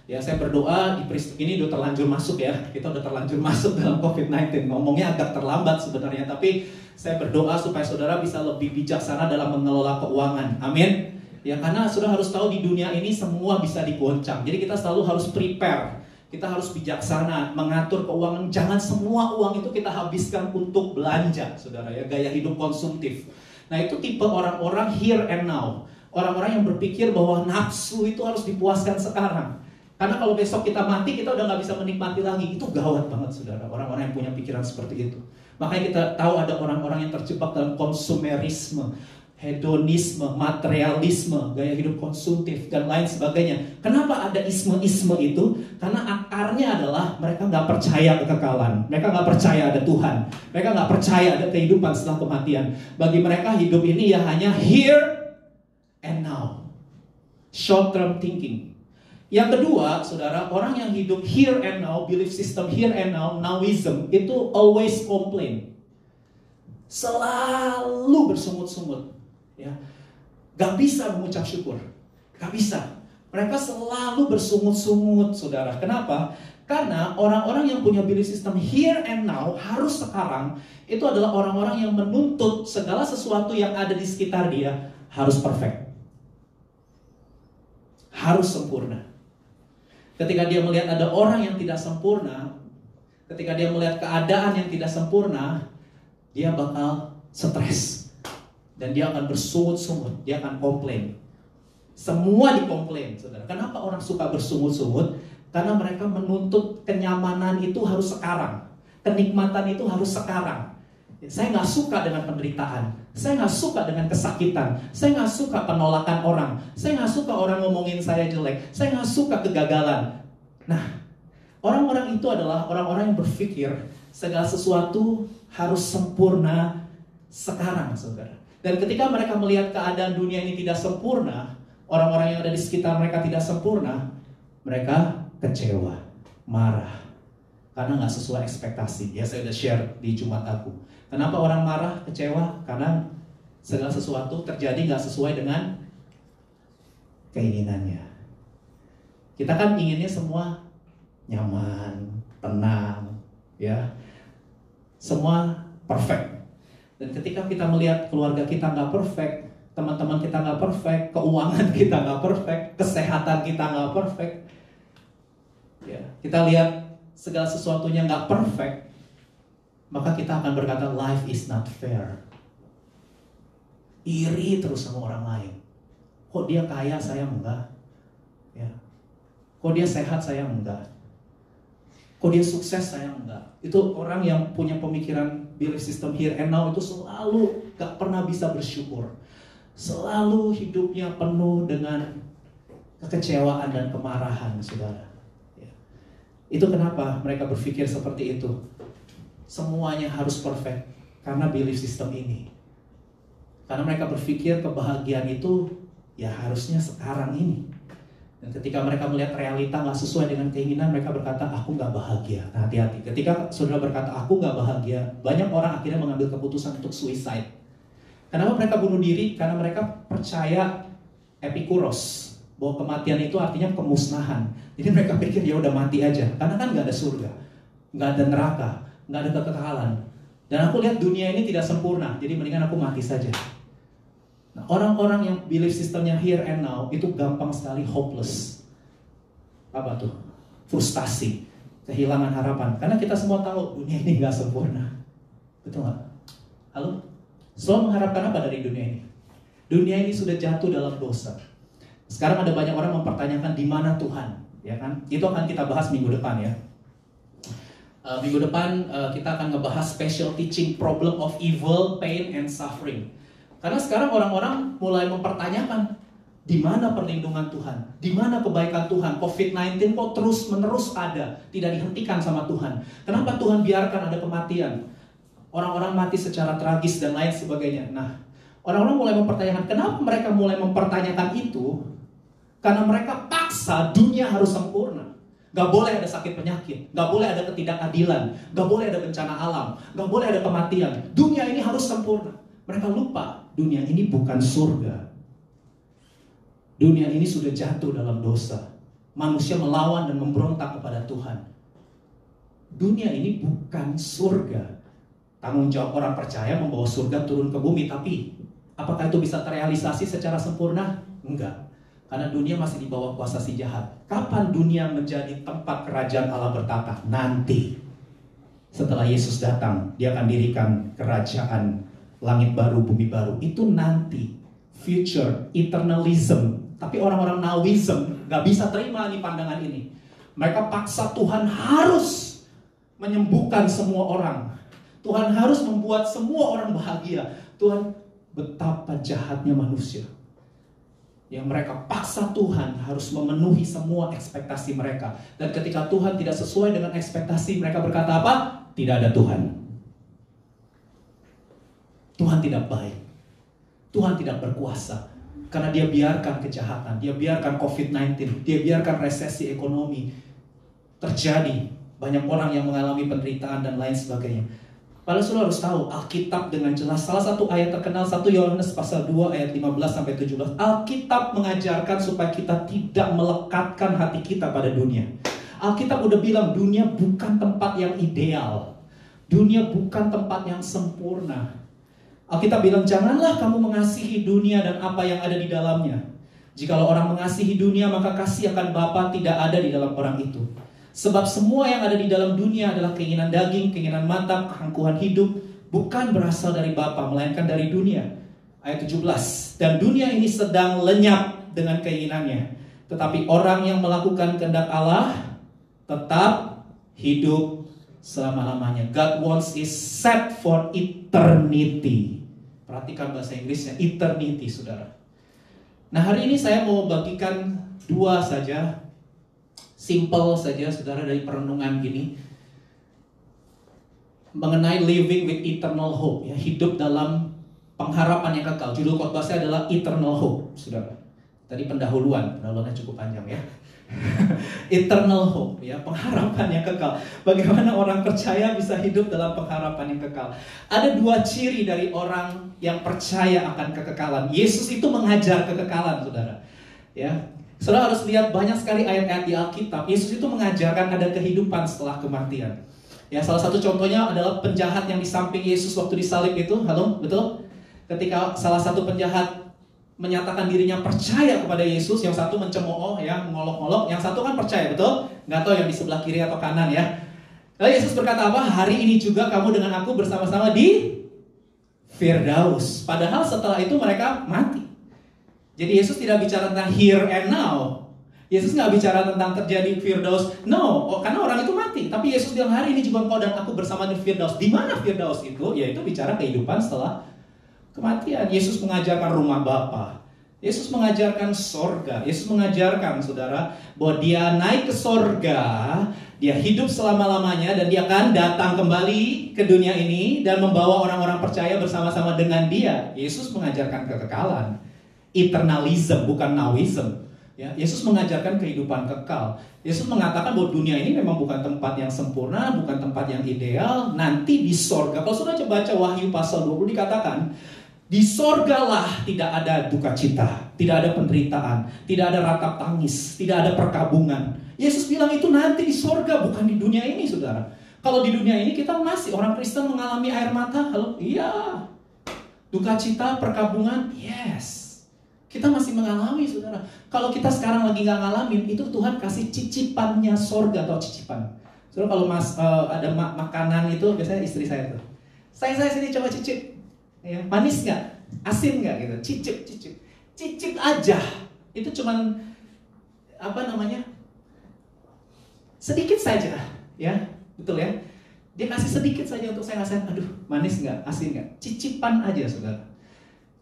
Ya, saya berdoa di peristiwa ini udah terlanjur masuk ya. Kita udah terlanjur masuk dalam COVID-19. Ngomongnya agak terlambat sebenarnya, tapi saya berdoa supaya saudara bisa lebih bijaksana dalam mengelola keuangan. Amin. Ya, karena saudara harus tahu di dunia ini semua bisa digoncang. Jadi kita selalu harus prepare. Kita harus bijaksana mengatur keuangan. Jangan semua uang itu kita habiskan untuk belanja, saudara ya, gaya hidup konsumtif. Nah, itu tipe orang-orang here and now. Orang-orang yang berpikir bahwa nafsu itu harus dipuaskan sekarang. Karena kalau besok kita mati, kita udah gak bisa menikmati lagi. Itu gawat banget, saudara. Orang-orang yang punya pikiran seperti itu. Makanya kita tahu ada orang-orang yang terjebak dalam konsumerisme. hedonisme, materialisme, gaya hidup konsumtif, dan lain sebagainya. Kenapa ada isme-isme itu? Karena akarnya adalah mereka nggak percaya kekekalan, mereka nggak percaya ada Tuhan, mereka nggak percaya ada kehidupan setelah kematian. Bagi mereka hidup ini ya hanya here and now, short term thinking. Yang kedua, saudara, orang yang hidup here and now, belief system here and now, nowism, itu always complain, selalu bersungut-sungut. Ya, gak bisa mengucap syukur, gak bisa. Mereka selalu bersungut-sungut, saudara. Kenapa? Karena orang-orang yang punya belief system here and now, harus sekarang, itu adalah orang-orang yang menuntut segala sesuatu yang ada di sekitar dia harus perfect, harus sempurna. Ketika dia melihat ada orang yang tidak sempurna, ketika dia melihat keadaan yang tidak sempurna, dia bakal stres. Dan dia akan bersungut-sungut, dia akan komplain. Semua dikomplain, saudara. Kenapa orang suka bersungut-sungut? Karena mereka menuntut kenyamanan itu harus sekarang, kenikmatan itu harus sekarang. Saya nggak suka dengan penderitaan, saya nggak suka dengan kesakitan, saya nggak suka penolakan orang, saya nggak suka orang ngomongin saya jelek, saya nggak suka kegagalan. Nah, orang-orang itu adalah orang-orang yang berpikir segala sesuatu harus sempurna sekarang, saudara. Dan ketika mereka melihat keadaan dunia ini tidak sempurna, orang-orang yang ada di sekitar mereka tidak sempurna, mereka kecewa, marah, karena nggak sesuai ekspektasi. Ya, saya udah share di Jumat aku. Kenapa orang marah, kecewa? Karena segala sesuatu terjadi nggak sesuai dengan keinginannya. Kita kan inginnya semua nyaman, tenang, ya, semua perfect. Dan ketika kita melihat keluarga kita nggak perfect, teman-teman kita nggak perfect, keuangan kita nggak perfect, kesehatan kita nggak perfect, ya, kita lihat segala sesuatunya nggak perfect, maka kita akan berkata life is not fair. Iri terus sama orang lain. Kok dia kaya, saya enggak? Ya. Kok dia sehat, saya enggak? Kok dia sukses, saya enggak? Itu orang yang punya pemikiran belief system here and now itu selalu gak pernah bisa bersyukur. Selalu hidupnya penuh dengan kekecewaan dan kemarahan, saudara. Ya. Itu kenapa mereka berpikir seperti itu. Semuanya harus perfect karena belief system ini. Karena mereka berpikir kebahagiaan itu ya harusnya sekarang ini. Dan ketika mereka melihat realita gak sesuai dengan keinginan, mereka berkata, aku gak bahagia. Nah, hati-hati. Ketika saudara berkata, aku gak bahagia, banyak orang akhirnya mengambil keputusan untuk suicide. Kenapa mereka bunuh diri? Karena mereka percaya Epikuros, bahwa kematian itu artinya kemusnahan. Jadi mereka pikir, ya udah mati aja. Karena kan gak ada surga, gak ada neraka, gak ada kekekalan. Dan aku lihat dunia ini tidak sempurna, jadi mendingan aku mati saja. Nah, orang-orang yang belief sistemnya here and now itu gampang sekali hopeless. Apa tuh? Frustasi, kehilangan harapan. Karena kita semua tahu dunia ini gak sempurna. Betul gak? Halo? Selalu mengharapkan apa dari dunia ini? Dunia ini sudah jatuh dalam dosa. Sekarang ada banyak orang mempertanyakan di mana Tuhan, ya kan? Itu akan kita bahas minggu depan, ya. Minggu depan kita akan ngebahas special teaching problem of evil, pain, and suffering. Karena sekarang orang-orang mulai mempertanyakan di mana perlindungan Tuhan, di mana kebaikan Tuhan. COVID-19 kok terus-menerus ada, tidak dihentikan sama Tuhan. Kenapa Tuhan biarkan ada kematian? Orang-orang mati secara tragis dan lain sebagainya. Nah, orang-orang mulai mempertanyakan, kenapa mereka mulai mempertanyakan itu? Karena mereka paksa dunia harus sempurna. Gak boleh ada sakit penyakit, gak boleh ada ketidakadilan, gak boleh ada bencana alam, gak boleh ada kematian. Dunia ini harus sempurna. Mereka lupa, dunia ini bukan surga. Dunia ini sudah jatuh dalam dosa. Manusia melawan dan memberontak kepada Tuhan. Dunia ini bukan surga. Tanggung jawab orang percaya membawa surga turun ke bumi, tapi apakah itu bisa terrealisasi secara sempurna? Enggak. Karena dunia masih di bawah kuasa si jahat. Kapan dunia menjadi tempat kerajaan Allah bertata? Nanti. Setelah Yesus datang, dia akan dirikan kerajaan langit baru, bumi baru. Itu nanti. Future, eternalism. Tapi orang-orang nowism gak bisa terima nih pandangan ini. Mereka paksa Tuhan harus menyembuhkan semua orang. Tuhan harus membuat semua orang bahagia. Tuhan betapa jahatnya manusia. Yang mereka paksa Tuhan harus memenuhi semua ekspektasi mereka. Dan ketika Tuhan tidak sesuai dengan ekspektasi, mereka berkata apa? Tidak ada Tuhan. Tuhan tidak baik. Tuhan tidak berkuasa. Karena dia biarkan kejahatan, dia biarkan COVID-19, dia biarkan resesi ekonomi terjadi. Banyak orang yang mengalami penderitaan dan lain sebagainya. Padahal saudara harus tahu, Alkitab dengan jelas, salah satu ayat terkenal 1 Yohanes pasal 2 ayat 15-17. Alkitab mengajarkan supaya kita tidak melekatkan hati kita pada dunia. Alkitab udah bilang dunia bukan tempat yang ideal. Dunia bukan tempat yang sempurna. Alkitab bilang janganlah kamu mengasihi dunia dan apa yang ada di dalamnya. Jikalau orang mengasihi dunia, maka kasih akan Bapa tidak ada di dalam orang itu. Sebab semua yang ada di dalam dunia adalah keinginan daging, keinginan mata, keangkuhan hidup, bukan berasal dari Bapa, melainkan dari dunia. Ayat 17. Dan dunia ini sedang lenyap dengan keinginannya. Tetapi orang yang melakukan kehendak Allah tetap hidup selama-lamanya. God wants is set for eternity. Perhatikan bahasa Inggrisnya, eternity, saudara. Nah, hari ini saya mau bagikan 2 saja, simple saja, saudara, dari perenungan gini, mengenai living with eternal hope, ya, hidup dalam pengharapan yang kekal. Judul khotbah saya adalah Eternal Hope, saudara. Tadi pendahuluannya cukup panjang ya. Eternal hope, ya, pengharapan yang kekal. Bagaimana orang percaya bisa hidup dalam pengharapan yang kekal? Ada 2 ciri dari orang yang percaya akan kekekalan. Yesus itu mengajar kekekalan, saudara. Ya, saudara harus lihat banyak sekali ayat-ayat di Alkitab. Yesus itu mengajarkan ada kehidupan setelah kematian. Ya, salah satu contohnya adalah penjahat yang di samping Yesus waktu disalib itu. Halo, betul? Ketika salah satu penjahat menyatakan dirinya percaya kepada Yesus, yang satu mencemooh, ya, mengolok-olok, yang satu kan percaya, betul? Nggak tahu yang di sebelah kiri atau kanan, ya. Lalu Yesus berkata apa? Hari ini juga kamu dengan aku bersama-sama di Firdaus. Padahal setelah itu mereka mati. Jadi Yesus tidak bicara tentang here and now. Yesus nggak bicara tentang terjadi Firdaus. No, karena orang itu mati. Tapi Yesus bilang hari ini juga engkau dan aku bersama di Firdaus. Di mana Firdaus itu? Yaitu bicara kehidupan setelah kematian. Yesus mengajarkan rumah Bapa. Yesus mengajarkan sorga. Yesus mengajarkan, saudara, bahwa dia naik ke sorga, dia hidup selama-lamanya, dan dia akan datang kembali ke dunia ini dan membawa orang-orang percaya bersama-sama dengan dia. Yesus mengajarkan kekekalan. Eternalism, bukan nowism. Ya, Yesus mengajarkan kehidupan kekal. Yesus mengatakan bahwa dunia ini memang bukan tempat yang sempurna, bukan tempat yang ideal. Nanti di sorga, kalau sudah baca Wahyu pasal 20 dikatakan, di sorgalah tidak ada duka cita, tidak ada penderitaan, tidak ada ratap tangis, tidak ada perkabungan. Yesus bilang itu nanti di sorga, bukan di dunia ini, saudara. Kalau di dunia ini kita masih, orang Kristen mengalami air mata, halo, iya. Duka cita, perkabungan, yes. Kita masih mengalami, saudara. Kalau kita sekarang lagi nggak ngalamin, itu Tuhan kasih cicipannya sorga, atau cicipan. Saudara, kalau ada makanan itu, biasanya istri saya tuh, saya sini coba cicip. Ya, manis nggak? Asin nggak gitu? Cicip aja. Itu cuman sedikit saja, ya, betul ya? Dia kasih sedikit saja untuk saya ngerasain, aduh, manis nggak? Asin nggak? Cicipan aja, saudara.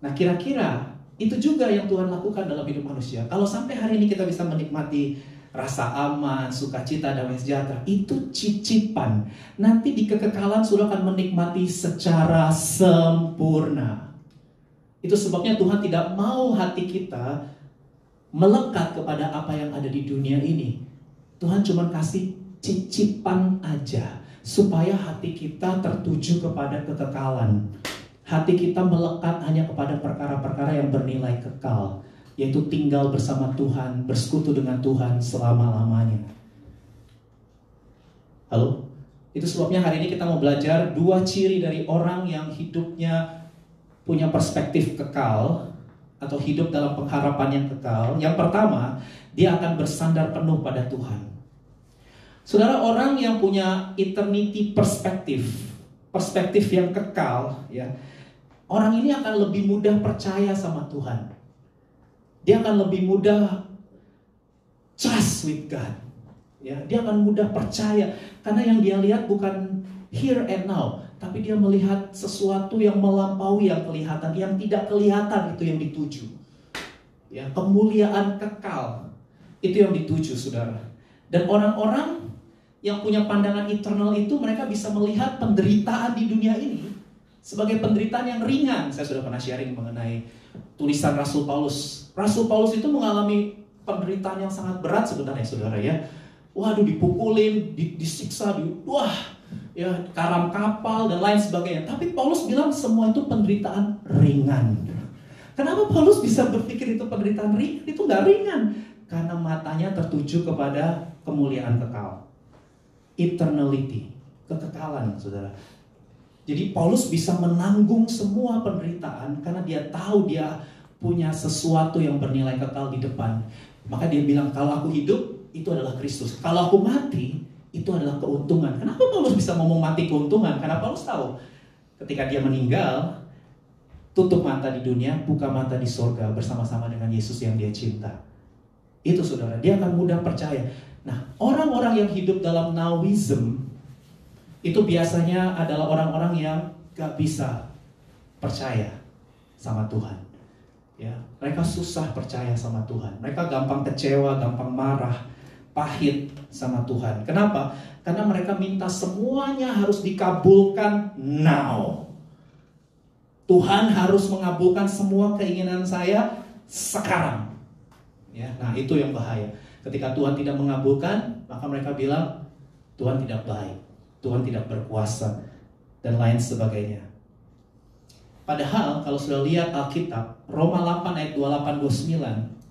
Nah, kira-kira itu juga yang Tuhan lakukan dalam hidup manusia. Kalau sampai hari ini kita bisa menikmati rasa aman, sukacita, damai sejahtera, itu cicipan. Nanti di kekekalan sudah akan menikmati secara sempurna. Itu sebabnya Tuhan tidak mau hati kita melekat kepada apa yang ada di dunia ini. Tuhan cuma kasih cicipan aja, supaya hati kita tertuju kepada kekekalan. Hati kita melekat hanya kepada perkara-perkara yang bernilai kekal, yaitu tinggal bersama Tuhan, bersekutu dengan Tuhan selama-lamanya. Halo? Itu sebabnya hari ini kita mau belajar 2 ciri dari orang yang hidupnya punya perspektif kekal, atau hidup dalam pengharapan yang kekal. Yang pertama, dia akan bersandar penuh pada Tuhan. Saudara, orang yang punya eternity perspektif yang kekal, ya, orang ini akan lebih mudah percaya sama Tuhan. Dia akan lebih mudah trust with God. Ya, dia akan mudah percaya karena yang dia lihat bukan here and now, tapi dia melihat sesuatu yang melampaui yang kelihatan, yang tidak kelihatan itu yang dituju. Ya, kemuliaan kekal itu yang dituju, saudara. Dan orang-orang yang punya pandangan eternal itu, mereka bisa melihat penderitaan di dunia ini sebagai penderitaan yang ringan. Saya sudah pernah sharing mengenai tulisan Rasul Paulus. Rasul Paulus itu mengalami penderitaan yang sangat berat sebenarnya, saudara ya. Waduh, dipukulin, disiksa, ya, karam kapal dan lain sebagainya. Tapi Paulus bilang semua itu penderitaan ringan. Kenapa Paulus bisa berpikir itu penderitaan ringan? Itu nggak ringan, karena matanya tertuju kepada kemuliaan kekal, eternality, kekekalan, saudara. Jadi Paulus bisa menanggung semua penderitaan karena dia tahu dia punya sesuatu yang bernilai kekal di depan. Maka dia bilang, kalau aku hidup, itu adalah Kristus. Kalau aku mati, itu adalah keuntungan. Kenapa Paulus bisa ngomong mati keuntungan? Karena Paulus tahu, ketika dia meninggal, tutup mata di dunia, buka mata di sorga bersama-sama dengan Yesus yang dia cinta. Itu, saudara, dia akan mudah percaya. Nah, orang-orang yang hidup dalam Nowism itu biasanya adalah orang-orang yang gak bisa percaya sama Tuhan. Ya, mereka susah percaya sama Tuhan. Mereka gampang kecewa, gampang marah, pahit sama Tuhan. Kenapa? Karena mereka minta semuanya harus dikabulkan now. Tuhan harus mengabulkan semua keinginan saya sekarang. Ya, nah itu yang bahaya. Ketika Tuhan tidak mengabulkan, maka mereka bilang Tuhan tidak baik, Tuhan tidak berkuasa, dan lain sebagainya. Padahal kalau sudah lihat Alkitab, Roma 8 ayat 28-29,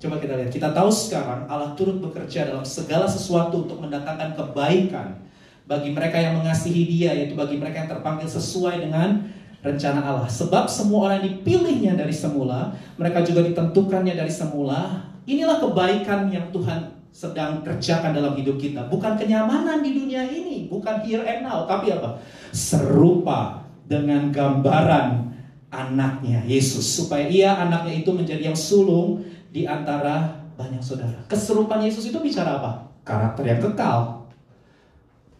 coba kita lihat. Kita tahu sekarang Allah turut bekerja dalam segala sesuatu untuk mendatangkan kebaikan bagi mereka yang mengasihi Dia, yaitu bagi mereka yang terpanggil sesuai dengan rencana Allah. Sebab semua orang dipilihnya dari semula, mereka juga ditentukannya dari semula. Inilah kebaikan yang Tuhan sedang kerjakan dalam hidup kita. Bukan kenyamanan di dunia ini, bukan here and now, tapi apa? Serupa dengan gambaran anaknya Yesus, supaya ia, anaknya itu, menjadi yang sulung di antara banyak saudara. Keserupaan Yesus itu bicara apa? Karakter yang kekal.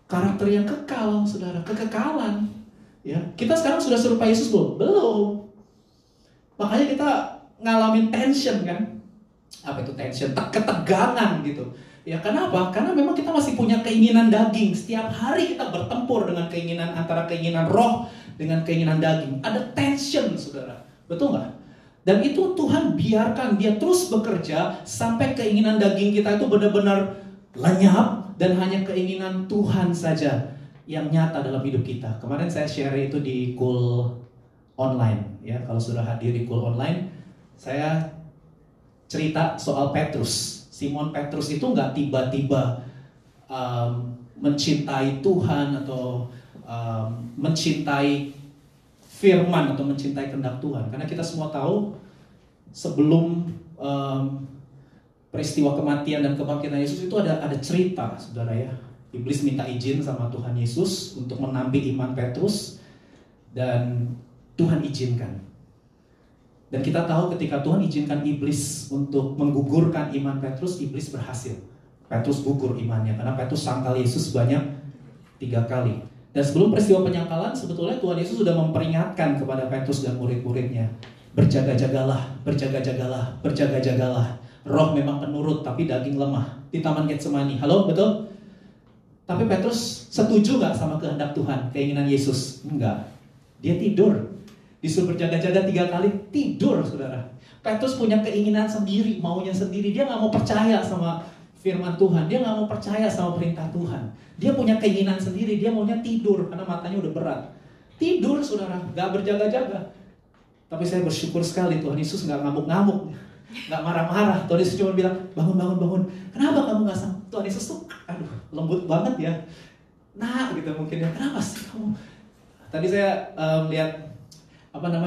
Karakter yang kekal, saudara, kekekalan. Ya, kita sekarang sudah serupa Yesus belum? Belum. Makanya kita ngalamin tension kan? Apa itu tension? Ketegangan gitu. Ya, kenapa? Karena memang kita masih punya keinginan daging. Setiap hari kita bertempur dengan keinginan, antara keinginan roh dengan keinginan daging. Ada tension, saudara. Betul nggak? Dan itu Tuhan biarkan dia terus bekerja sampai keinginan daging kita itu benar-benar lenyap dan hanya keinginan Tuhan saja yang nyata dalam hidup kita. Kemarin saya share itu di Cool Online. Ya, kalau sudah hadir di Cool Online, saya cerita soal Petrus. Simon Petrus itu nggak tiba-tiba mencintai Tuhan atau mencintai firman atau mencintai kehendak Tuhan. Karena kita semua tahu sebelum peristiwa kematian dan kebangkitan Yesus itu ada cerita, saudara ya. Iblis minta izin sama Tuhan Yesus untuk menampi iman Petrus, dan Tuhan izinkan. Dan kita tahu ketika Tuhan izinkan iblis untuk menggugurkan iman Petrus, iblis berhasil. Petrus gugur imannya karena Petrus sangkal Yesus banyak 3 kali. Dan sebelum peristiwa penyangkalan, sebetulnya Tuhan Yesus sudah memperingatkan kepada Petrus dan murid-muridnya, berjaga-jagalah, berjaga-jagalah, berjaga-jagalah. Roh memang penurut, tapi daging lemah. Di Taman Getsemani, halo, betul? Tapi Petrus setuju gak sama kehendak Tuhan, keinginan Yesus? Enggak. Dia tidur. Disuruh berjaga-jaga 3 kali, tidur, saudara. Petrus punya keinginan sendiri, maunya sendiri. Dia gak mau percaya sama firman Tuhan. Dia gak mau percaya sama perintah Tuhan. Dia punya keinginan sendiri, dia maunya tidur karena matanya udah berat. Tidur, saudara, gak berjaga-jaga. Tapi saya bersyukur sekali Tuhan Yesus gak ngamuk-ngamuk, gak marah-marah. Tuhan Yesus cuma bilang, bangun. Kenapa kamu gak sanggup? Tuhan Yesus tuh, aduh, lembut banget ya. Nah, gitu mungkin ya. Kenapa sih kamu? Tadi saya lihat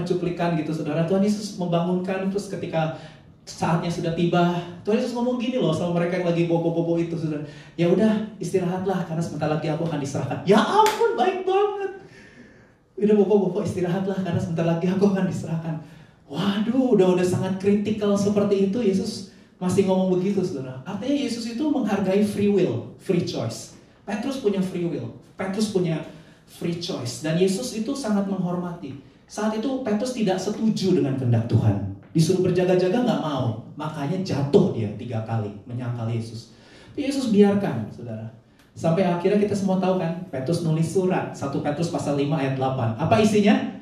cuplikan gitu, saudara. Tuhan Yesus membangunkan, terus ketika saatnya sudah tiba, Tuhan Yesus ngomong gini loh sama mereka yang lagi bobo-bobo itu, saudara. Ya udah, istirahatlah karena sebentar lagi aku akan diserahkan. Ya ampun, baik banget. Udah bobo-bobo, istirahatlah karena sebentar lagi aku akan diserahkan. Waduh, udah sangat kritikal seperti itu, Yesus masih ngomong begitu, saudara. Artinya Yesus itu menghargai free will, free choice. Petrus punya free will. Petrus punya free choice. Dan Yesus itu sangat menghormati. Saat itu Petrus tidak setuju dengan kehendak Tuhan. Disuruh berjaga-jaga nggak mau. Makanya jatuh dia 3 kali menyangkal Yesus. Tapi Yesus biarkan, saudara. Sampai akhirnya kita semua tahu kan, Petrus nulis surat 1 Petrus pasal 5 ayat 8. Apa isinya?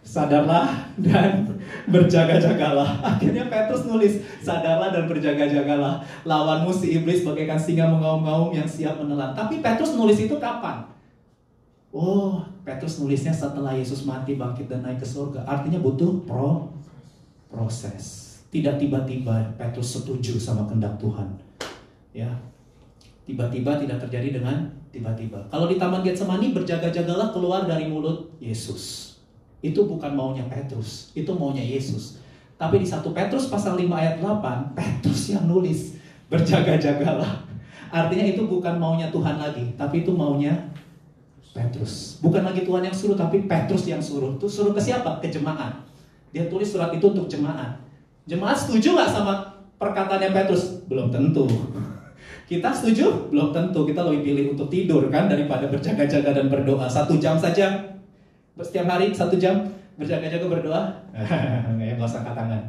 Sadarlah dan berjaga-jagalah. Akhirnya Petrus nulis, sadarlah dan berjaga-jagalah. Lawanmu si iblis bagaikan singa mengaum-ngaum yang siap menelan. Tapi Petrus nulis itu kapan? Oh, Petrus nulisnya setelah Yesus mati, bangkit dan naik ke surga. Artinya butuh proses. Tidak tiba-tiba Petrus setuju sama kehendak Tuhan. Ya, tiba-tiba tidak terjadi dengan tiba-tiba. Kalau di Taman Getsemani, berjaga-jagalah keluar dari mulut Yesus. Itu bukan maunya Petrus, itu maunya Yesus. Tapi di 1 Petrus pasal 5 ayat 8, Petrus yang nulis, berjaga-jagalah. Artinya itu bukan maunya Tuhan lagi, tapi itu maunya Petrus. Bukan lagi Tuhan yang suruh, tapi Petrus yang suruh. Itu suruh ke siapa? Ke jemaat. Dia tulis surat itu untuk jemaat. Jemaat setuju gak sama perkataannya Petrus? Belum tentu. Kita setuju? Belum tentu. Kita lebih pilih untuk tidur kan, daripada berjaga-jaga dan berdoa. 1 jam saja. Setiap hari 1 jam berjaga-jaga berdoa. Nggak usah angkat tangan.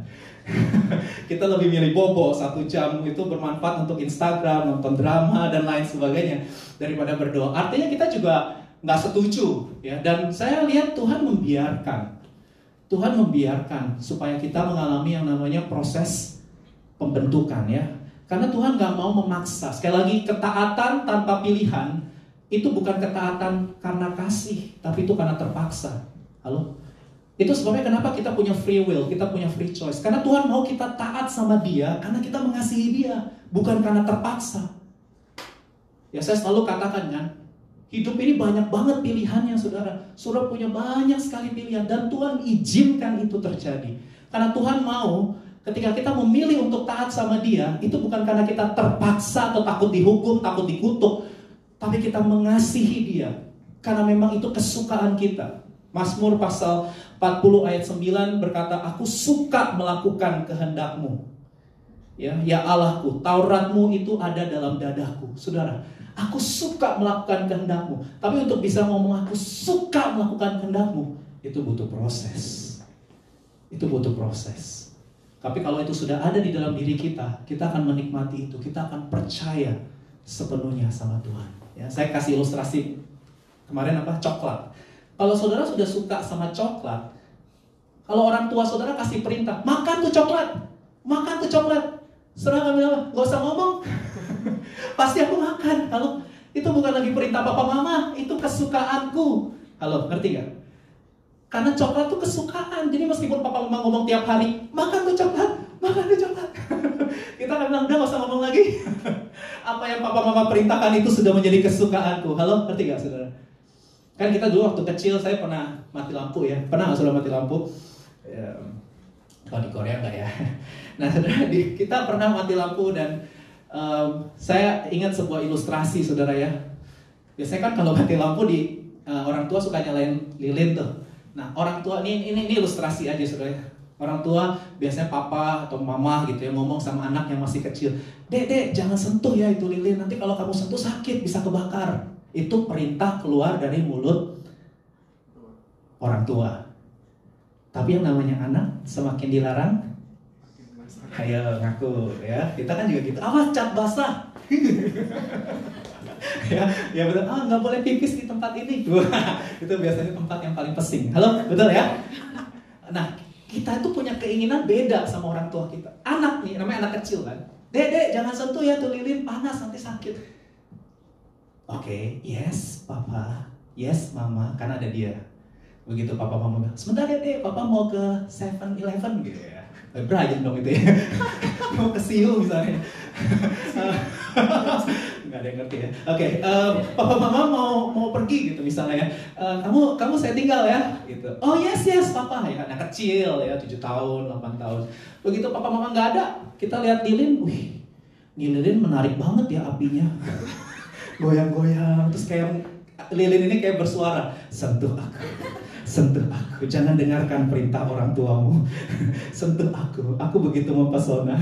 Kita lebih milih bobo 1 jam itu bermanfaat untuk Instagram, nonton drama dan lain sebagainya daripada berdoa. Artinya kita juga nggak setuju, ya. Dan saya lihat Tuhan membiarkan supaya kita mengalami yang namanya proses pembentukan, ya. Karena Tuhan nggak mau memaksa. Sekali lagi, ketaatan tanpa pilihan itu bukan ketaatan karena kasih, tapi itu karena terpaksa. Halo? Itu sebabnya kenapa kita punya free will, kita punya free choice. Karena Tuhan mau kita taat sama Dia, karena kita mengasihi Dia, bukan karena terpaksa. Ya, saya selalu katakan kan, hidup ini banyak banget pilihannya, saudara. Saudara punya banyak sekali pilihan, dan Tuhan izinkan itu terjadi. Karena Tuhan mau, ketika kita memilih untuk taat sama Dia, itu bukan karena kita terpaksa atau takut dihukum, takut dikutuk, tapi kita mengasihi Dia, karena memang itu kesukaan kita. Mazmur pasal 40 ayat 9 berkata, aku suka melakukan kehendak-Mu. Ya Allahku, Taurat-Mu itu ada dalam dadaku. Saudara, aku suka melakukan kehendak-Mu. Tapi untuk bisa ngomong aku suka melakukan kehendak-Mu, itu butuh proses. Itu butuh proses. Tapi kalau itu sudah ada di dalam diri kita, kita akan menikmati itu. Kita akan percaya sepenuhnya sama Tuhan. Ya, saya kasih ilustrasi kemarin coklat. Kalau saudara sudah suka sama coklat, kalau orang tua saudara kasih perintah, makan tuh coklat, saudara bilang, gak usah ngomong, pasti aku makan. Kalau itu bukan lagi perintah papa mama, itu kesukaanku. Halo, ngerti gak? Karena coklat tuh kesukaan. Jadi meskipun papa mama ngomong tiap hari, makan tuh coklat. Kita akan bilang, udah gak usah ngomong lagi. Apa yang papa mama perintahkan itu sudah menjadi kesukaanku. Halo, ngerti gak saudara? Kan kita dulu waktu kecil, saya pernah mati lampu ya. Pernah gak saudara mati lampu? Ya, kalau di Korea enggak ya. Nah saudara, kita pernah mati lampu. Dan saya ingat sebuah ilustrasi saudara ya. Biasanya kan kalau mati lampu orang tua suka nyalain lilin tuh. Nah orang tua, ini ilustrasi aja saudara ya. Orang tua biasanya papa atau mama gitu ya ngomong sama anak yang masih kecil, Dek, jangan sentuh ya itu lilin, nanti kalau kamu sentuh sakit, bisa kebakar. Itu perintah keluar dari mulut orang tua. Tapi yang namanya anak semakin dilarang, ayo ngaku ya. Kita kan juga gitu, awas cat basah. ya betul, nggak boleh pipis di tempat ini. Itu biasanya tempat yang paling pesing. Halo, betul ya? Nah, kita itu punya keinginan beda sama orang tua kita. Anak nih, namanya anak kecil kan. Dek, jangan sentuh ya tuh lilin, panas nanti sakit. Oke, yes papa, yes mama, kan ada dia. Begitu papa mama bilang, sebentar ya dek, papa mau ke 7-Eleven gitu ya. Brian dong itu ya. Mau ke Siu misalnya. Nggak ada yang ngerti ya. Oke, papa mama mau pergi gitu misalnya ya. Kamu saya tinggal ya gitu. Oh yes papa ya. Anak kecil ya, 7 tahun, 8 tahun. Begitu papa mama nggak ada, kita lihat lilin, wih, ini lilin menarik banget ya apinya. Goyang-goyang, terus kayak lilin ini kayak bersuara, sentuh aku, jangan dengarkan perintah orang tuamu. Sentuh aku begitu mempesona.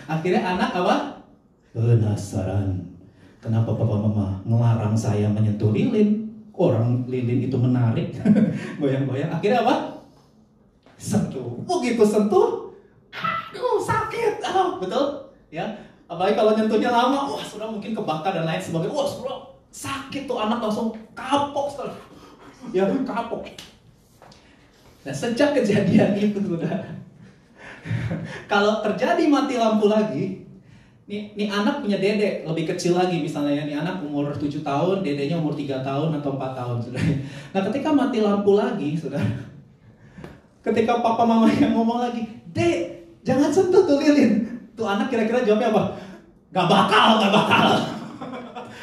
Akhirnya anak apa? Penasaran. Kenapa papa mama ngelarang saya menyentuh lilin? orang lilin itu menarik, goyang-goyang. Akhirnya apa? Sentuh. Begitu sentuh, aduh sakit, betul? Ya, apalagi kalau nyentuhnya lama, wah sudah mungkin kebakar dan lain sebagainya. Wah sudah sakit tuh anak langsung kapok, saudara. Ya kapok. Nah sejak kejadian itu saudara, kalau terjadi mati lampu lagi, nih anak punya dedek lebih kecil lagi misalnya ya, nih anak umur 7 tahun, dedeknya umur 3 tahun atau 4 tahun sudah. Nah ketika mati lampu lagi sudah, ketika papa mama yang ngomong lagi, "Dek, jangan sentuh tuh lilin." Tuh anak kira-kira jawabnya apa? Gak bakal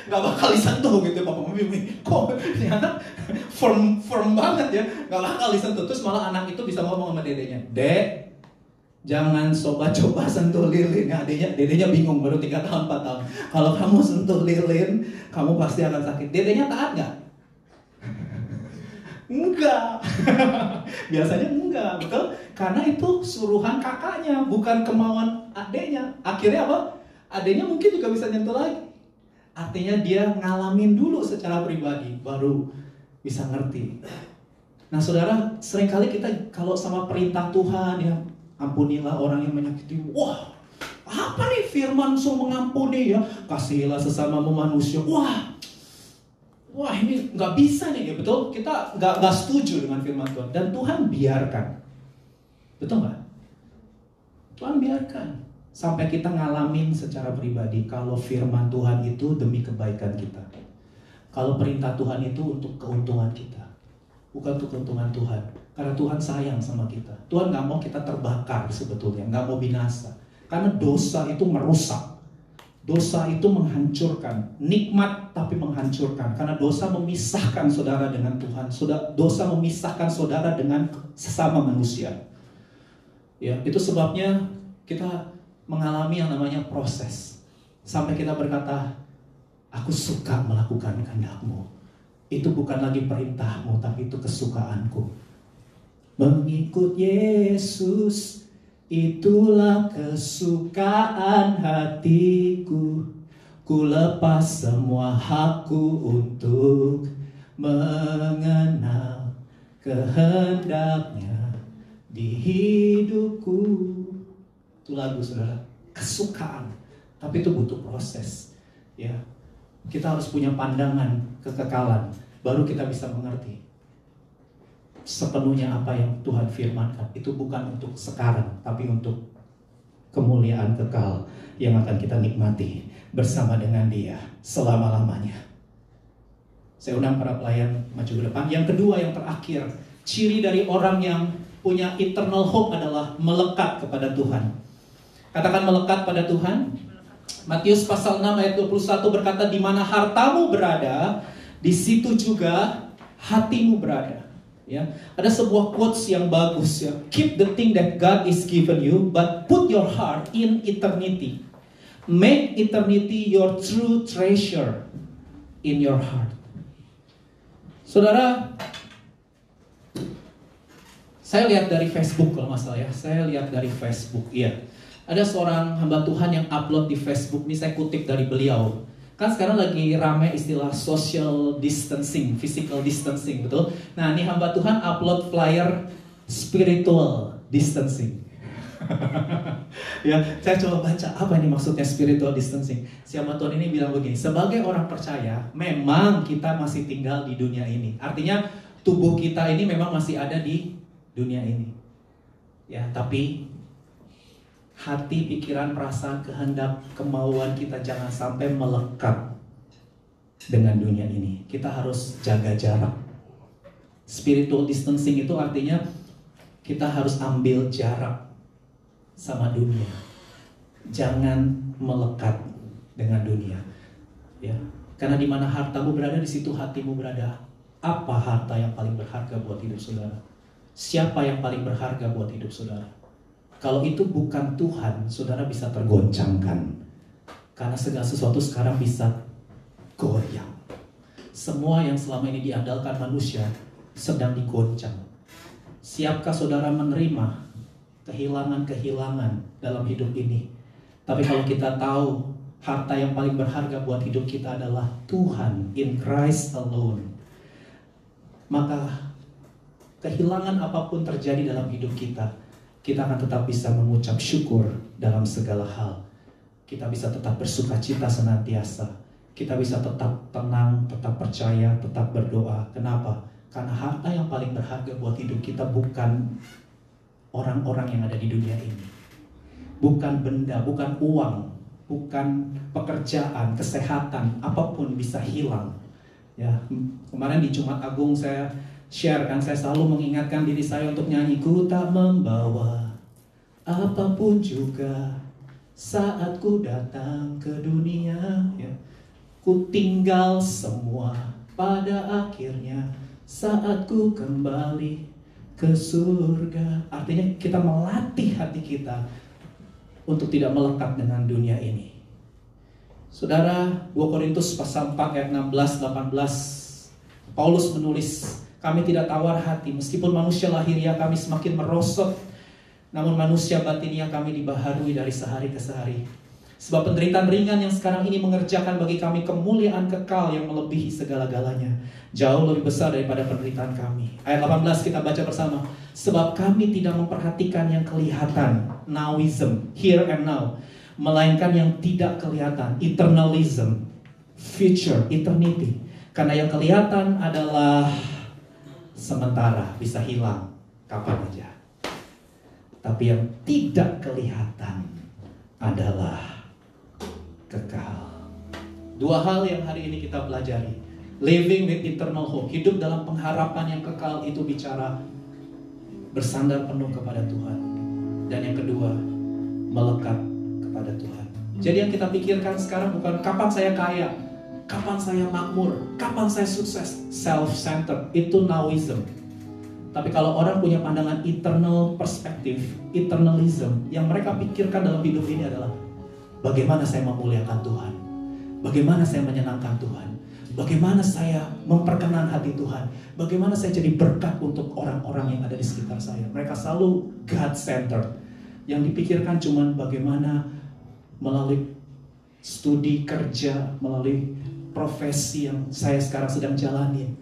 gak bakal disentuh gitu ya papa mama. Kok ini anak firm banget ya, gak bakal disentuh. Terus malah anak itu bisa ngomong sama dedeknya, "Dek, jangan coba sentuh lilin." Ya, dedenya bingung, baru 3 tahun 4 tahun. Kalau kamu sentuh lilin, kamu pasti akan sakit. Dedenya taat gak? Enggak. Biasanya enggak, betul? Karena itu suruhan kakaknya, bukan kemauan adeknya. Akhirnya apa? Adeknya mungkin juga bisa nyentuh lagi. Artinya dia ngalamin dulu secara pribadi, baru bisa ngerti. Nah saudara, seringkali kita kalau sama perintah Tuhan ya, ampunilah orang yang menyakitimu. Wah, apa nih firman suruh mengampuni ya? Kasihilah sesamamu manusia. Wah ini nggak bisa nih ya, betul? Kita nggak setuju dengan firman Tuhan. Dan Tuhan biarkan. Betul nggak? Tuhan biarkan. Sampai kita ngalamin secara pribadi kalau firman Tuhan itu demi kebaikan kita. Kalau perintah Tuhan itu untuk keuntungan kita. Bukan untuk keuntungan Tuhan. Karena Tuhan sayang sama kita. Tuhan gak mau kita terbakar sebetulnya. Gak mau binasa. Karena dosa itu merusak. Dosa itu menghancurkan. Nikmat tapi menghancurkan. Karena dosa memisahkan saudara dengan Tuhan. Dosa memisahkan saudara dengan sesama manusia. Ya, itu sebabnya kita mengalami yang namanya proses. Sampai kita berkata, "Aku suka melakukan kehendak-Mu." Itu bukan lagi perintah-Mu, tapi itu kesukaanku. Mengikut Yesus, itulah kesukaan hatiku. Ku lepas semua hakku untuk mengenal kehendak-Nya di hidupku. Itu lagu saudara, kesukaan. Tapi itu butuh proses. Ya, kita harus punya pandangan kekekalan, baru kita bisa mengerti sepenuhnya apa yang Tuhan firmankan. Itu bukan untuk sekarang, tapi untuk kemuliaan kekal yang akan kita nikmati bersama dengan Dia selama-lamanya. Saya undang para pelayan maju ke depan. Yang kedua, yang terakhir, ciri dari orang yang punya eternal hope adalah melekat kepada Tuhan. Katakan melekat pada Tuhan. Matius pasal 6 ayat 21 berkata, "Di mana hartamu berada, di situ juga hatimu berada." Ya, ada sebuah quotes yang bagus ya. "Keep the thing that God is given you, but put your heart in eternity. Make eternity your true treasure in your heart." Saudara, saya lihat dari Facebook kalau masalah ya. Saya lihat dari Facebook, iya. Ada seorang hamba Tuhan yang upload di Facebook, ini saya kutip dari beliau. Kan sekarang lagi ramai istilah social distancing, physical distancing, betul? Nah, ini hamba Tuhan upload flyer spiritual distancing. Ya, saya coba baca apa ini maksudnya spiritual distancing. Si hamba Tuhan ini bilang begini, sebagai orang percaya, memang kita masih tinggal di dunia ini. Artinya tubuh kita ini memang masih ada di dunia ini. Ya, tapi hati, pikiran, perasaan, kehendak, kemauan kita jangan sampai melekat dengan dunia ini. Kita harus jaga jarak. Spiritual distancing itu artinya kita harus ambil jarak sama dunia. Jangan melekat dengan dunia. Ya, karena di mana hartamu berada, di situ hatimu berada. Apa harta yang paling berharga buat hidup saudara? Siapa yang paling berharga buat hidup saudara? Kalau itu bukan Tuhan, saudara bisa tergoncangkan. Karena segala sesuatu sekarang bisa goyang. Semua yang selama ini diandalkan manusia sedang digoncang. Siapkah saudara menerima kehilangan-kehilangan dalam hidup ini? Tapi kalau kita tahu harta yang paling berharga buat hidup kita adalah Tuhan, in Christ alone. maka kehilangan apapun terjadi dalam hidup kita, kita akan tetap bisa mengucap syukur dalam segala hal. Kita bisa tetap bersuka cita senantiasa. Kita bisa tetap tenang, tetap percaya, tetap berdoa. Kenapa? Karena harta yang paling berharga buat hidup kita bukan orang-orang yang ada di dunia ini. Bukan benda, bukan uang, bukan pekerjaan, kesehatan, apapun bisa hilang. Ya, kemarin di Jumat Agung saya share kan, saya selalu mengingatkan diri saya untuk nyanyi, ku tak membawa apapun juga saat ku datang ke dunia, ya. Ku tinggal semua pada akhirnya saat ku kembali ke surga. Artinya kita melatih hati kita untuk tidak melekat dengan dunia ini. Saudara, 2 Korintus pasal 4 ayat 16-18, Paulus menulis, kami tidak tawar hati, meskipun manusia lahiriah kami semakin merosot, namun manusia batiniah kami dibaharui dari sehari ke sehari. Sebab penderitaan ringan yang sekarang ini mengerjakan bagi kami kemuliaan kekal yang melebihi segala-galanya, jauh lebih besar daripada penderitaan kami. Ayat 18 kita baca bersama. Sebab kami tidak memperhatikan yang kelihatan, nowism, here and now, melainkan yang tidak kelihatan, eternalism, future, eternity. Karena yang kelihatan adalah sementara, bisa hilang kapan aja. Tapi yang tidak kelihatan adalah kekal. Dua hal yang hari ini kita pelajari. Living with eternal hope, hidup dalam pengharapan yang kekal, itu bicara bersandar penuh kepada Tuhan. Dan yang kedua, melekat kepada Tuhan. Jadi yang kita pikirkan sekarang bukan kapan saya kaya, kapan saya makmur, kapan saya sukses. Self-centered, itu nowism. Tapi kalau orang punya pandangan eternal perspektif, eternalism, yang mereka pikirkan dalam hidup ini adalah bagaimana saya memuliakan Tuhan, bagaimana saya menyenangkan Tuhan, bagaimana saya memperkenan hati Tuhan, bagaimana saya jadi berkat untuk orang-orang yang ada di sekitar saya. Mereka selalu God-centered. Yang dipikirkan cuma bagaimana melalui studi, kerja, melalui profesi yang saya sekarang sedang jalani,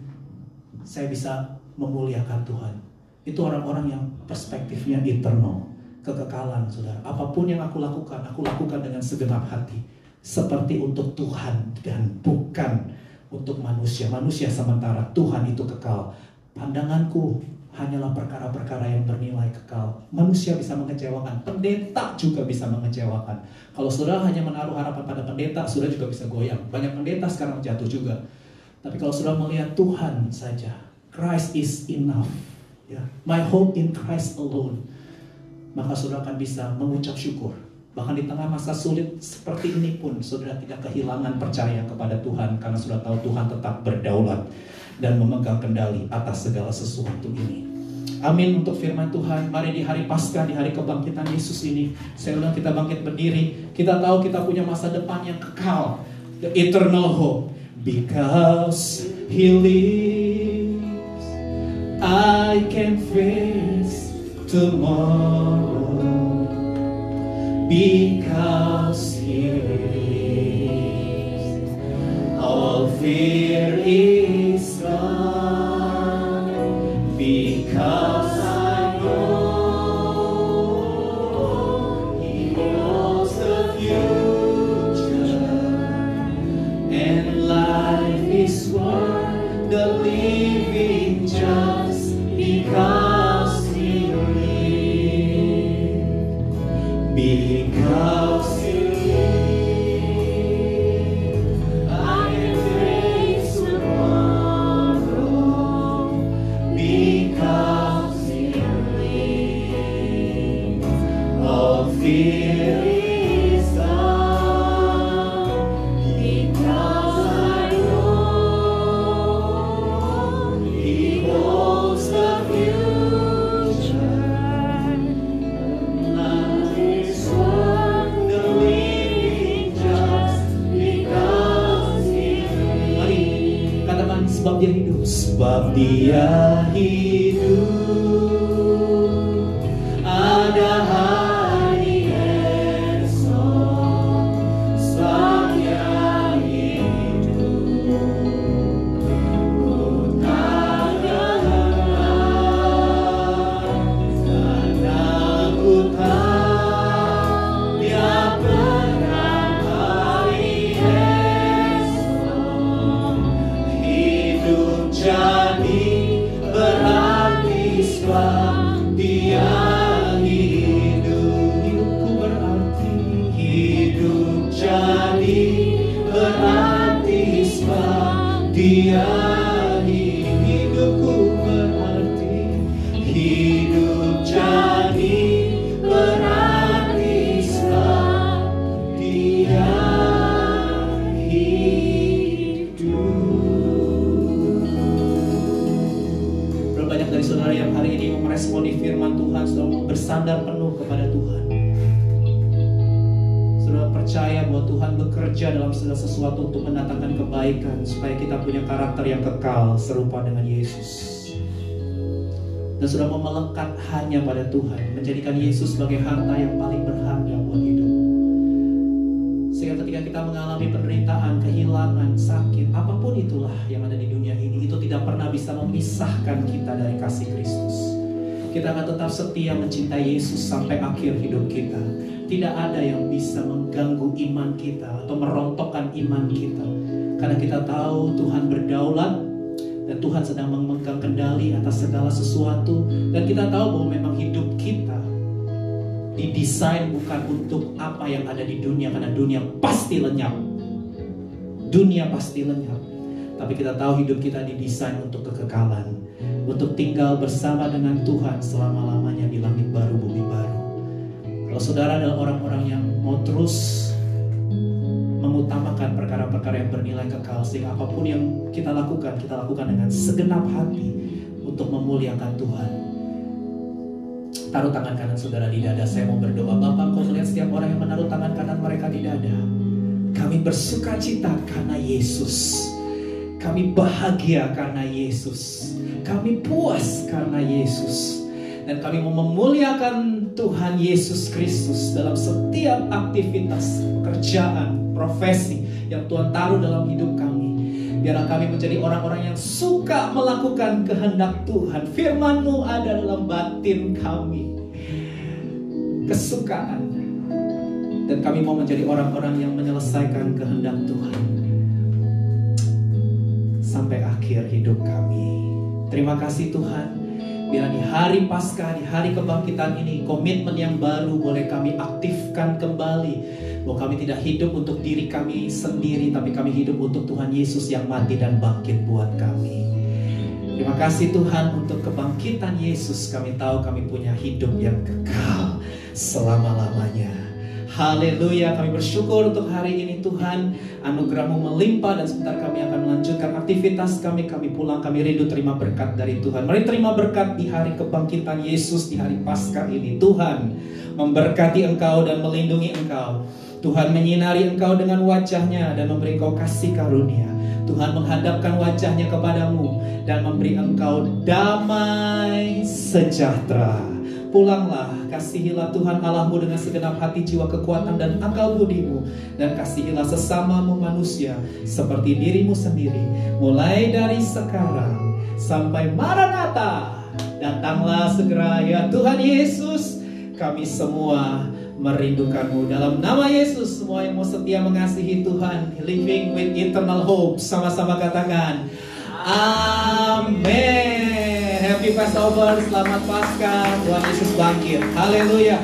saya bisa memuliakan Tuhan. Itu orang-orang yang perspektifnya eternal, kekekalan, saudara. Apapun yang aku lakukan dengan segenap hati, seperti untuk Tuhan dan bukan untuk manusia. Manusia sementara, Tuhan itu kekal. Pandanganku hanyalah perkara-perkara yang bernilai kekal. Manusia bisa mengecewakan, pendeta juga bisa mengecewakan. Kalau saudara hanya menaruh harapan pada pendeta, saudara juga bisa goyang. Banyak pendeta sekarang jatuh juga. Tapi kalau saudara melihat Tuhan saja, Christ is enough, ya. My hope in Christ alone, maka saudara akan bisa mengucap syukur. Bahkan di tengah masa sulit seperti ini pun, saudara tidak kehilangan percaya kepada Tuhan, karena saudara tahu Tuhan tetap berdaulat dan memegang kendali atas segala sesuatu ini. Amin untuk firman Tuhan. Mari di hari Paskah, di hari kebangkitan Yesus ini, saya undang kita bangkit berdiri. Kita tahu kita punya masa depan yang kekal, the eternal hope. Because He lives, I can face tomorrow. Because He lives, all fear is gone. Because I know He knows the future, and life is worth the living just because He lived. Because He lived, I am face tomorrow. Because He lived, all fear is gone. Because I know He holds the future. Life is worth the living just because He lived. Mari katakan, sebab Dia hidup. Sebab Dia hidup, ada hari esok. Sebab Dia hidup, ku tanda jadi berarti sebab Dia hidup. Hidupku berarti, hidup jadi berarti sebab Dia hidup. Hidupku berarti, hidup jadi berarti sebab Dia dari saudara yang hari ini mau meresponi firman Tuhan, saudara mau bersandar penuh kepada Tuhan. Saudara percaya bahwa Tuhan bekerja dalam segala sesuatu untuk mendatangkan kebaikan, supaya kita punya karakter yang kekal serupa dengan Yesus. Dan saudara mau melekat hanya pada Tuhan, menjadikan Yesus sebagai harta yang paling berharga buat hidup. Sehingga ketika kita mengalami penderitaan, kehilangan, sakit, apapun itulah yang ada di dunia ini, itu tidak pernah bisa memisahkan kita dari kasih Kristus. Kita akan tetap setia mencintai Yesus sampai akhir hidup kita. Tidak ada yang bisa mengganggu iman kita atau merontokkan iman kita. Karena kita tahu Tuhan berdaulat dan Tuhan sedang memegang kendali atas segala sesuatu. Dan kita tahu bahwa memang hidup kita didesain bukan untuk apa yang ada di dunia, karena dunia pasti lenyap. Dunia pasti lenyap. Tapi kita tahu hidup kita didesain untuk kekekalan, untuk tinggal bersama dengan Tuhan selama-lamanya di langit baru, bumi baru. Kalau saudara adalah orang-orang yang mau terus mengutamakan perkara-perkara yang bernilai kekal, sehingga apapun yang kita lakukan dengan segenap hati untuk memuliakan Tuhan. Taruh tangan kanan saudara di dada. Saya mau berdoa. Bapak, Kau melihat setiap orang yang menaruh tangan kanan mereka di dada. Kami bersuka cita karena Yesus. Kami bahagia karena Yesus. Kami puas karena Yesus. Dan kami mau memuliakan Tuhan Yesus Kristus dalam setiap aktivitas, pekerjaan, profesi yang Tuhan taruh dalam hidup kami. Biarlah kami menjadi orang-orang yang suka melakukan kehendak Tuhan. Firman-Mu ada dalam batin kami. Kesukaan. Dan kami mau menjadi orang-orang yang menyelesaikan kehendak Tuhan sampai akhir hidup kami. Terima kasih Tuhan. Biar di hari Paskah, di hari kebangkitan ini, komitmen yang baru boleh kami aktifkan kembali. Bahwa kami tidak hidup untuk diri kami sendiri, tapi kami hidup untuk Tuhan Yesus yang mati dan bangkit buat kami. Terima kasih Tuhan untuk kebangkitan Yesus. Kami tahu kami punya hidup yang kekal selama-lamanya. Haleluya, kami bersyukur untuk hari ini Tuhan. Anugerah-Mu melimpah dan sebentar kami akan melanjutkan aktivitas kami. Kami pulang, kami rindu terima berkat dari Tuhan. Mari terima berkat di hari kebangkitan Yesus, di hari Paskah ini. Tuhan memberkati engkau dan melindungi engkau. Tuhan menyinari engkau dengan wajah-Nya dan memberi engkau kasih karunia. Tuhan menghadapkan wajah-Nya kepadamu dan memberi engkau damai sejahtera. Pulanglah, kasihilah Tuhan Allahmu dengan segenap hati, jiwa, kekuatan, dan akal budimu. Dan kasihilah sesamamu manusia seperti dirimu sendiri. Mulai dari sekarang sampai Maranatha. Datanglah segera ya Tuhan Yesus. Kami semua merindukanmu. Dalam nama Yesus, semua yang mau setia mengasihi Tuhan, living with eternal hope, sama-sama katakan amin. Happy Passover, selamat Paskah, Tuhan Yesus bangkit. Haleluya.